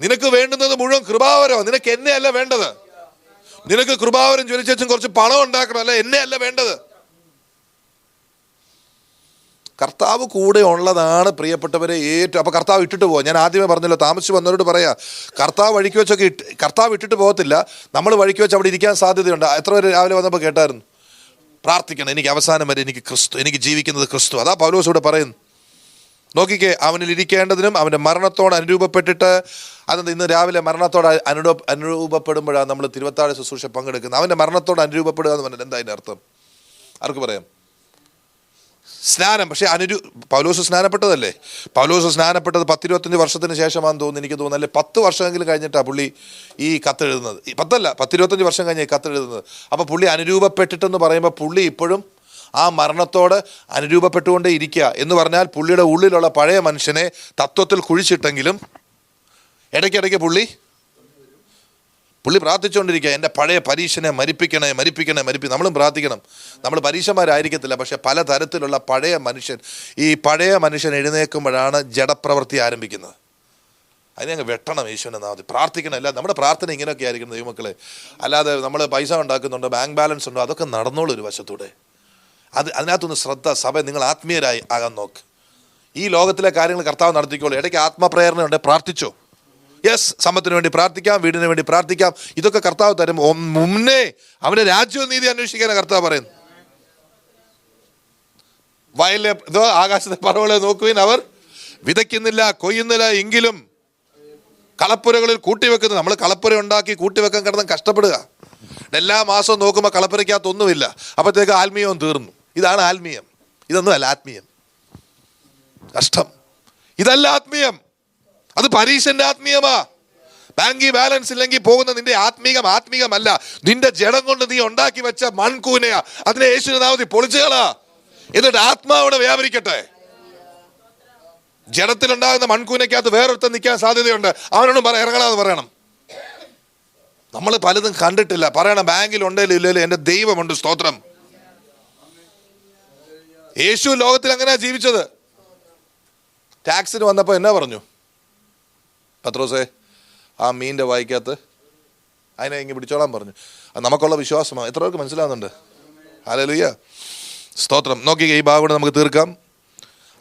നിനക്ക് വേണ്ടുന്നത് മുഴുവൻ കൃപാവരോ? നിനക്ക് എന്നെ അല്ല വേണ്ടത്. നിനക്ക് കൃപാവരം ജ്വലിച്ചും കുറച്ച് പണം ഉണ്ടാക്കണം, അല്ല എന്നെ അല്ല വേണ്ടത്. കർത്താവ് കൂടെ ഉള്ളതാണ് പ്രിയപ്പെട്ടവരെ ഏറ്റവും. അപ്പോൾ കർത്താവ് ഇട്ടിട്ട് പോകാം. ഞാൻ ആദ്യമേ പറഞ്ഞല്ലോ, താമസിച്ച് വന്നവരോട് പറയാം, കർത്താവ് വഴിക്ക് വെച്ചൊക്കെ കർത്താവ് ഇട്ടിട്ട് പോകത്തില്ല. നമ്മൾ വഴിക്ക് വെച്ച് അവിടെ ഇരിക്കാൻ സാധ്യതയുണ്ട്. എത്ര പേര് രാവിലെ വന്നപ്പോൾ കേട്ടായിരുന്നു, പ്രാർത്ഥിക്കണം എനിക്ക് അവസാനം വരെ എനിക്ക് ക്രിസ്തു, എനിക്ക് ജീവിക്കുന്നത് ക്രിസ്തു. അതാ പൗലോസ് ഇവിടെ പറയുന്നു. നോക്കിക്കേ, അവനിൽ ഇരിക്കേണ്ടതിനും അവൻ്റെ മരണത്തോട് അനുരൂപപ്പെട്ടിട്ട്. അതെന്താ ഇന്ന് രാവിലെ മരണത്തോട് അനുരൂപപ്പെടുമ്പോഴാണ് നമ്മൾ തിരുവത്താഴ ശുശ്രൂഷ പങ്കെടുക്കുന്നത്. അവൻ്റെ മരണത്തോട് അനുരൂപപ്പെടുക എന്ന് പറഞ്ഞാൽ എന്താ അതിൻ്റെ അർത്ഥം? ആർക്ക് പറയാം? സ്നാനം. പക്ഷേ പൗലോസ് സ്നാനപ്പെട്ടതല്ലേ? പൗലോസ് സ്നാനപ്പെട്ടത് 10-25 വർഷത്തിന് ശേഷമാണെന്ന് തോന്നുന്നു, എനിക്ക് തോന്നുന്നു. അല്ലെ 10 വർഷമെങ്കിലും കഴിഞ്ഞിട്ടാണ് പുള്ളി ഈ കത്തെഴുതുന്നത്. 10-25 വർഷം കഴിഞ്ഞ് ഈ കത്തെഴുതുന്നത്. അപ്പോൾ പുള്ളി അനുരൂപപ്പെട്ടിട്ടെന്ന് പറയുമ്പോൾ പുള്ളി ഇപ്പോഴും ആ മരണത്തോട് അനുരൂപപ്പെട്ടുകൊണ്ടേ ഇരിക്കുക. എന്ന് പറഞ്ഞാൽ പുള്ളിയുടെ ഉള്ളിലുള്ള പഴയ മനുഷ്യനെ തത്വത്തിൽ കുഴിച്ചിട്ടെങ്കിലും ഇടയ്ക്കിടയ്ക്ക് പുള്ളി പ്രാർത്ഥിച്ചുകൊണ്ടിരിക്കുക, എൻ്റെ പഴയ പരീക്ഷനെ മരിപ്പിക്കണേ. നമ്മളും പ്രാർത്ഥിക്കണം. നമ്മൾ പരീക്ഷന്മാരായിരിക്കത്തില്ല, പക്ഷെ പലതരത്തിലുള്ള പഴയ മനുഷ്യൻ എഴുന്നേൽക്കുമ്പോഴാണ് ജഡപ്രവൃത്തി ആരംഭിക്കുന്നത്. അതിനെ അങ്ങ് വെട്ടണം യേശുവിൻ്റെ നാമത്തിൽ. പ്രാർത്ഥിക്കണം. അല്ല, നമ്മുടെ പ്രാർത്ഥന ഇങ്ങനെയൊക്കെ ആയിരിക്കണം ദൈവമക്കളെ. അല്ലാതെ നമ്മൾ പൈസ ഉണ്ടാക്കുന്നുണ്ടോ, ബാങ്ക് ബാലൻസ് ഉണ്ടോ, അതൊക്കെ നടന്നോളൂ ഒരു വശത്തൂടെ. അതിനകത്തൊന്ന് ശ്രദ്ധ. സഭ നിങ്ങൾ ആത്മീയരായി ആകാൻ നോക്ക്. ഈ ലോകത്തിലെ കാര്യങ്ങൾ കർത്താവ് നടത്തിക്കോളൂ. ഇടയ്ക്ക് ആത്മപ്രേരണ ഉണ്ട്, പ്രാർത്ഥിച്ചോ. യെസ്, സമ്പത്തിന് വേണ്ടി പ്രാർത്ഥിക്കാം, വീടിന് വേണ്ടി പ്രാർത്ഥിക്കാം. ഇതൊക്കെ കർത്താവ് തരും. മുന്നേ അവൻ്റെ രാജ്യവും നീതി അന്വേഷിക്കാനാണ് കർത്താവ് പറയുന്നത്. വയലിലെ ആകാശത്തെ പറവകളെ നോക്കുവിൻ, അവർ വിതയ്ക്കുന്നില്ല, കൊയ്യുന്നില്ല, എങ്കിലും കളപ്പുരകളിൽ കൂട്ടിവെക്കുന്നു. നമ്മൾ കളപ്പുര ഉണ്ടാക്കി കൂട്ടിവെക്കാൻ കിടന്ന് കഷ്ടപ്പെടുക. എല്ലാ മാസവും നോക്കുമ്പോൾ കളപ്പുരയ്ക്കകത്തൊന്നുമില്ല. അപ്പോഴത്തേക്ക് ആത്മീയവും തീർന്നു. ഇതാണ് ആത്മീയം. ഇതൊന്നും അല്ല ആത്മീയം. കഷ്ടം. ഇതല്ല ആത്മീയം. അത് പരീക്ഷന്റെ ആത്മീയമാ. ബാങ്കിൽ ബാലൻസ് ഇല്ലെങ്കിൽ പോകുന്ന നിന്റെ ആത്മീയമല്ല. നിന്റെ ജഡം കൊണ്ട് നീ ഉണ്ടാക്കി വെച്ച മൺകൂനയാ. അതിനെ യേശുവിന്റെ നാമത്തിൽ പൊളിച്ചുകളാ. എന്നിട്ട് ആത്മാവിടെ വ്യാപരിക്കട്ടെ. ജഡത്തിലുണ്ടാകുന്ന മൺകൂനയ്ക്കകത്ത് വേറൊരുത്തൻ നിൽക്കാൻ സാധ്യതയുണ്ട്. അവനോടും ഇറങ്ങണമെന്ന് പറയണം. നമ്മൾ പലതും കണ്ടിട്ടില്ല. പറയണം, ബാങ്കിൽ ഉണ്ടല്ലോ ഇല്ലല്ലോ, എൻ്റെ ദൈവമുണ്ട്, സ്തോത്രം. യേശു ലോകത്തിൽ അങ്ങനെയാ ജീവിച്ചത്. ടാക്സിന് വന്നപ്പോൾ എന്നാ പറഞ്ഞു പത്രോസേ? ആ മീൻ്റെ വായിക്കകത്ത് അതിനെ ഇങ്ങനെ പിടിച്ചോളാൻ പറഞ്ഞു. അത് നമുക്കുള്ള വിശ്വാസമാണ്. എത്ര പേർക്ക് മനസ്സിലാവുന്നുണ്ട്? ഹല്ലേലൂയ, സ്തോത്രം. നോക്കിക്കേ, ഈ ഭാഗം കൂടെ നമുക്ക് തീർക്കാം.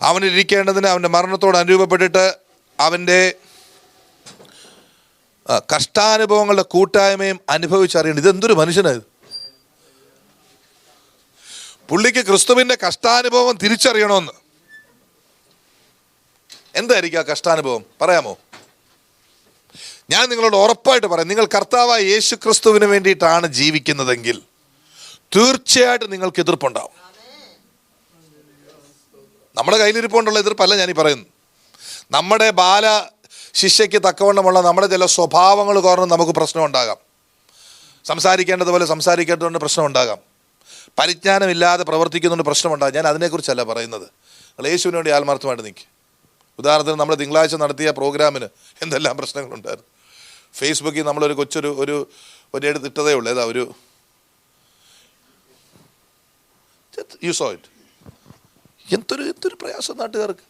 അവനിൽ ഇരിക്കേണ്ടതിന് അവൻ്റെ മരണത്തോട് അനുരൂപപ്പെട്ടിട്ട് അവൻ്റെ കഷ്ടാനുഭവങ്ങളുടെ കൂട്ടായ്മയും അനുഭവിച്ചറിയണം. ഇതെന്തൊരു മനുഷ്യനായത്! പുള്ളിക്ക് ക്രിസ്തുവിൻ്റെ കഷ്ടാനുഭവം തിരിച്ചറിയണമെന്ന്. എന്തായിരിക്കും ആ കഷ്ടാനുഭവം? പറയാമോ? ഞാൻ നിങ്ങളോട് ഉറപ്പായിട്ട് പറയാം, നിങ്ങൾ കർത്താവായ യേശു ക്രിസ്തുവിന് വേണ്ടിയിട്ടാണ് ജീവിക്കുന്നതെങ്കിൽ തീർച്ചയായിട്ടും നിങ്ങൾക്ക് എതിർപ്പുണ്ടാവും. നമ്മുടെ കയ്യിലിരിപ്പുകൊണ്ടുള്ള എതിർപ്പല്ല ഞാനീ പറയുന്നു. നമ്മുടെ ശിഷ്യയ്ക്ക് തക്കവണ്ണമുള്ള നമ്മുടെ ചില സ്വഭാവങ്ങൾ കാരണം നമുക്ക് പ്രശ്നം ഉണ്ടാകാം. സംസാരിക്കേണ്ടതുപോലെ സംസാരിക്കേണ്ടതുകൊണ്ട് പ്രശ്നം ഉണ്ടാകാം. പരിജ്ഞാനമില്ലാതെ പ്രവർത്തിക്കുന്നതുകൊണ്ട് പ്രശ്നമുണ്ടാകും. ഞാൻ അതിനെക്കുറിച്ചല്ല പറയുന്നത്. നിങ്ങൾ യേശുവിന് വേണ്ടി ആത്മാർത്ഥമായിട്ട് നിൽക്കുക. ഉദാഹരണത്തിന് നമ്മൾ തിങ്കളാഴ്ച നടത്തിയ പ്രോഗ്രാമിന് എന്തെല്ലാം പ്രശ്നങ്ങളുണ്ടായിരുന്നു. ഫേസ്ബുക്കിൽ നമ്മളൊരു ഒരെടുത്തിട്ടതേ ഉള്ളൂ. ഏതാ യു സോ ഇറ്റ്. എന്തൊരു പ്രയാസം നാട്ടുകാർക്ക്.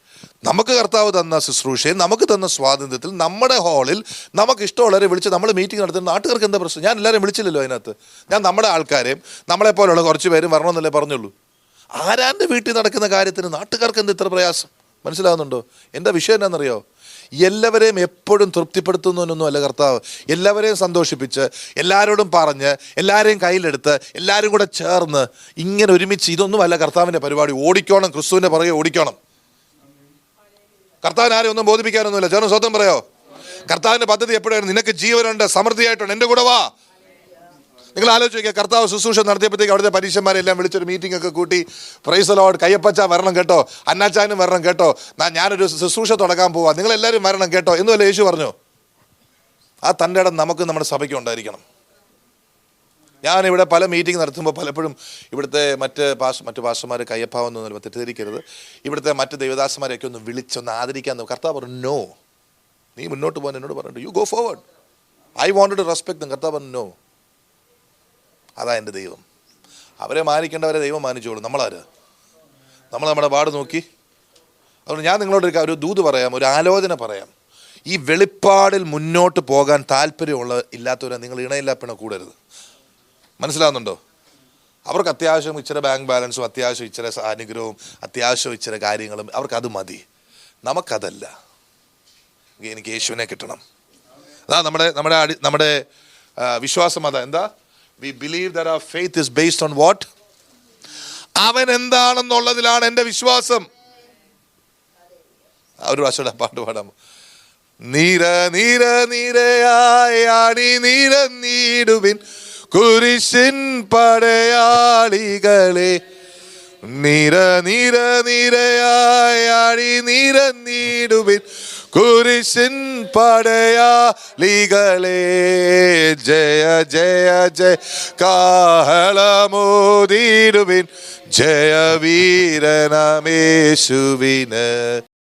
നമുക്ക് കർത്താവ് തന്ന ശുശ്രൂഷയെ, നമുക്ക് തന്ന സ്വാതന്ത്ര്യത്തിൽ, നമ്മുടെ ഹാളിൽ നമുക്ക് ഇഷ്ടമുള്ളവരെ വിളിച്ച് നമ്മൾ മീറ്റിംഗ് നടത്തുന്ന നാട്ടുകാർക്ക് എന്താ പ്രശ്നം? ഞാൻ എല്ലാവരും വിളിച്ചില്ലല്ലോ അതിനകത്ത്. ഞാൻ നമ്മുടെ ആൾക്കാരെയും നമ്മളെപ്പോലുള്ള കുറച്ച് പേരും വരണമെന്നല്ലേ പറഞ്ഞുള്ളൂ. ആരാൻ്റെ വീട്ടിൽ നടക്കുന്ന കാര്യത്തിന് നാട്ടുകാർക്ക് എന്ത് ഇത്ര പ്രയാസം? മനസ്സിലാകുന്നുണ്ടോ? എൻ്റെ വിഷയം എന്നാണെന്നറിയോ? എല്ലാവരെയും എപ്പോഴും തൃപ്തിപ്പെടുത്തുന്നതിനൊന്നും അല്ല കർത്താവ്. എല്ലാവരെയും സന്തോഷിപ്പിച്ച്, എല്ലാവരോടും പറഞ്ഞ്, എല്ലാവരെയും കയ്യിലെടുത്ത്, എല്ലാവരും കൂടെ ചേർന്ന് ഇങ്ങനെ ഒരുമിച്ച്, ഇതൊന്നും അല്ല കർത്താവിൻ്റെ പരിപാടി. ഓടിക്കോണം, ക്രിസ്തുവിൻ്റെ പുറകെ ഓടിക്കണം. കർത്താവിന് ആരും ഒന്നും ബോധിപ്പിക്കാനൊന്നുമില്ല. ചേർന്ന് സ്വന്തം പറയോ? കർത്താവിൻ്റെ പദ്ധതി എപ്പോഴാണ്? നിനക്ക് ജീവനുണ്ട്, സമൃദ്ധിയായിട്ടുണ്ട്, എൻ്റെ കൂടെ വാ. നിങ്ങൾ ആലോചിച്ച് നോക്കിയാൽ, കർത്താവ് ശുശ്രൂഷ നടത്തിയപ്പോഴത്തേക്ക് അവിടുത്തെ പരീക്ഷന്മാരെല്ലാം വിളിച്ചൊരു മീറ്റിംഗ് ഒക്കെ കൂട്ടി, പ്രൈസ് ദി ലോർഡ്, കയ്യപ്പച്ച വരണം കേട്ടോ, അന്നാച്ചാനും വരണം കേട്ടോ, ഞാനൊരു ശുശ്രൂഷ തുടങ്ങാൻ പോവാ, നിങ്ങളെല്ലാവരും വരണം കേട്ടോ എന്നുമല്ല യേശു പറഞ്ഞു. ആ തൻ്റെ ഇടം നമുക്ക് നമ്മുടെ സഭയ്ക്ക് ഉണ്ടായിരിക്കണം. ഞാനിവിടെ പല മീറ്റിംഗ് നടത്തുമ്പോൾ പലപ്പോഴും ഇവിടുത്തെ മറ്റ് പാസ്റ്റർമാർ കയ്യപ്പാവെന്നൊന്നും തെറ്റിദ്ധരിക്കരുത്, ഇവിടുത്തെ മറ്റ് ദൈവദാസന്മാരെയൊക്കെ ഒന്ന് വിളിച്ചൊന്ന് ആദരിക്കാൻ. കർത്താവ് പറഞ്ഞു, നോ, നീ മുന്നോട്ട് പോകാൻ എന്നോട് പറഞ്ഞിട്ട്, you go forward, I wanted to respect them. കർത്താവ് പറഞ്ഞു, നോ, അതാ എൻ്റെ ദൈവം. അവരെ മാനിക്കേണ്ടവരെ ദൈവം മാനിച്ചോളൂ. നമ്മളാര്? നമ്മൾ നമ്മുടെ പാട് നോക്കി. അതുകൊണ്ട് ഞാൻ നിങ്ങളോട് ഒരു ദൂത് പറയാം, ഒരു ആലോചന പറയാം. ഈ വെളിപ്പാടിൽ മുന്നോട്ട് പോകാൻ ഇല്ലാത്തവരെ നിങ്ങൾ ഇണയില്ലാപ്പിണ കൂടരുത്. മനസ്സിലാവുന്നുണ്ടോ? അവർക്ക് അത്യാവശ്യം ഇച്ചിരി ബാങ്ക് ബാലൻസും, അത്യാവശ്യം ഇച്ചിരി അനുഗ്രഹവും, അത്യാവശ്യം ഇച്ചിരി കാര്യങ്ങളും, അവർക്കത് മതി. നമുക്കതല്ല. എനിക്ക് യേശുവിനെ കിട്ടണം. അതാ നമ്മുടെ വിശ്വാസം. അതാ എന്താ? We believe that our faith is based on what? അവൻ എന്താണെന്നുള്ളതിലാണ് എൻ്റെ വിശ്വാസം. ഒരു പ്രാവശ്യം പാട്ട് പാടാം. നീര നീര നീരയായി നിരന്നിടുവിൻ കുരിശിൻ പടയാളികളെ, നീര നീര നീരയായി നിരന്നിടുവിൻ കുരിശിൻ പടയാളികളെ, ജയ ജയ ജയ കാഹളമോദിടുവിൻ, ജയ വീരനമേശുവിന്.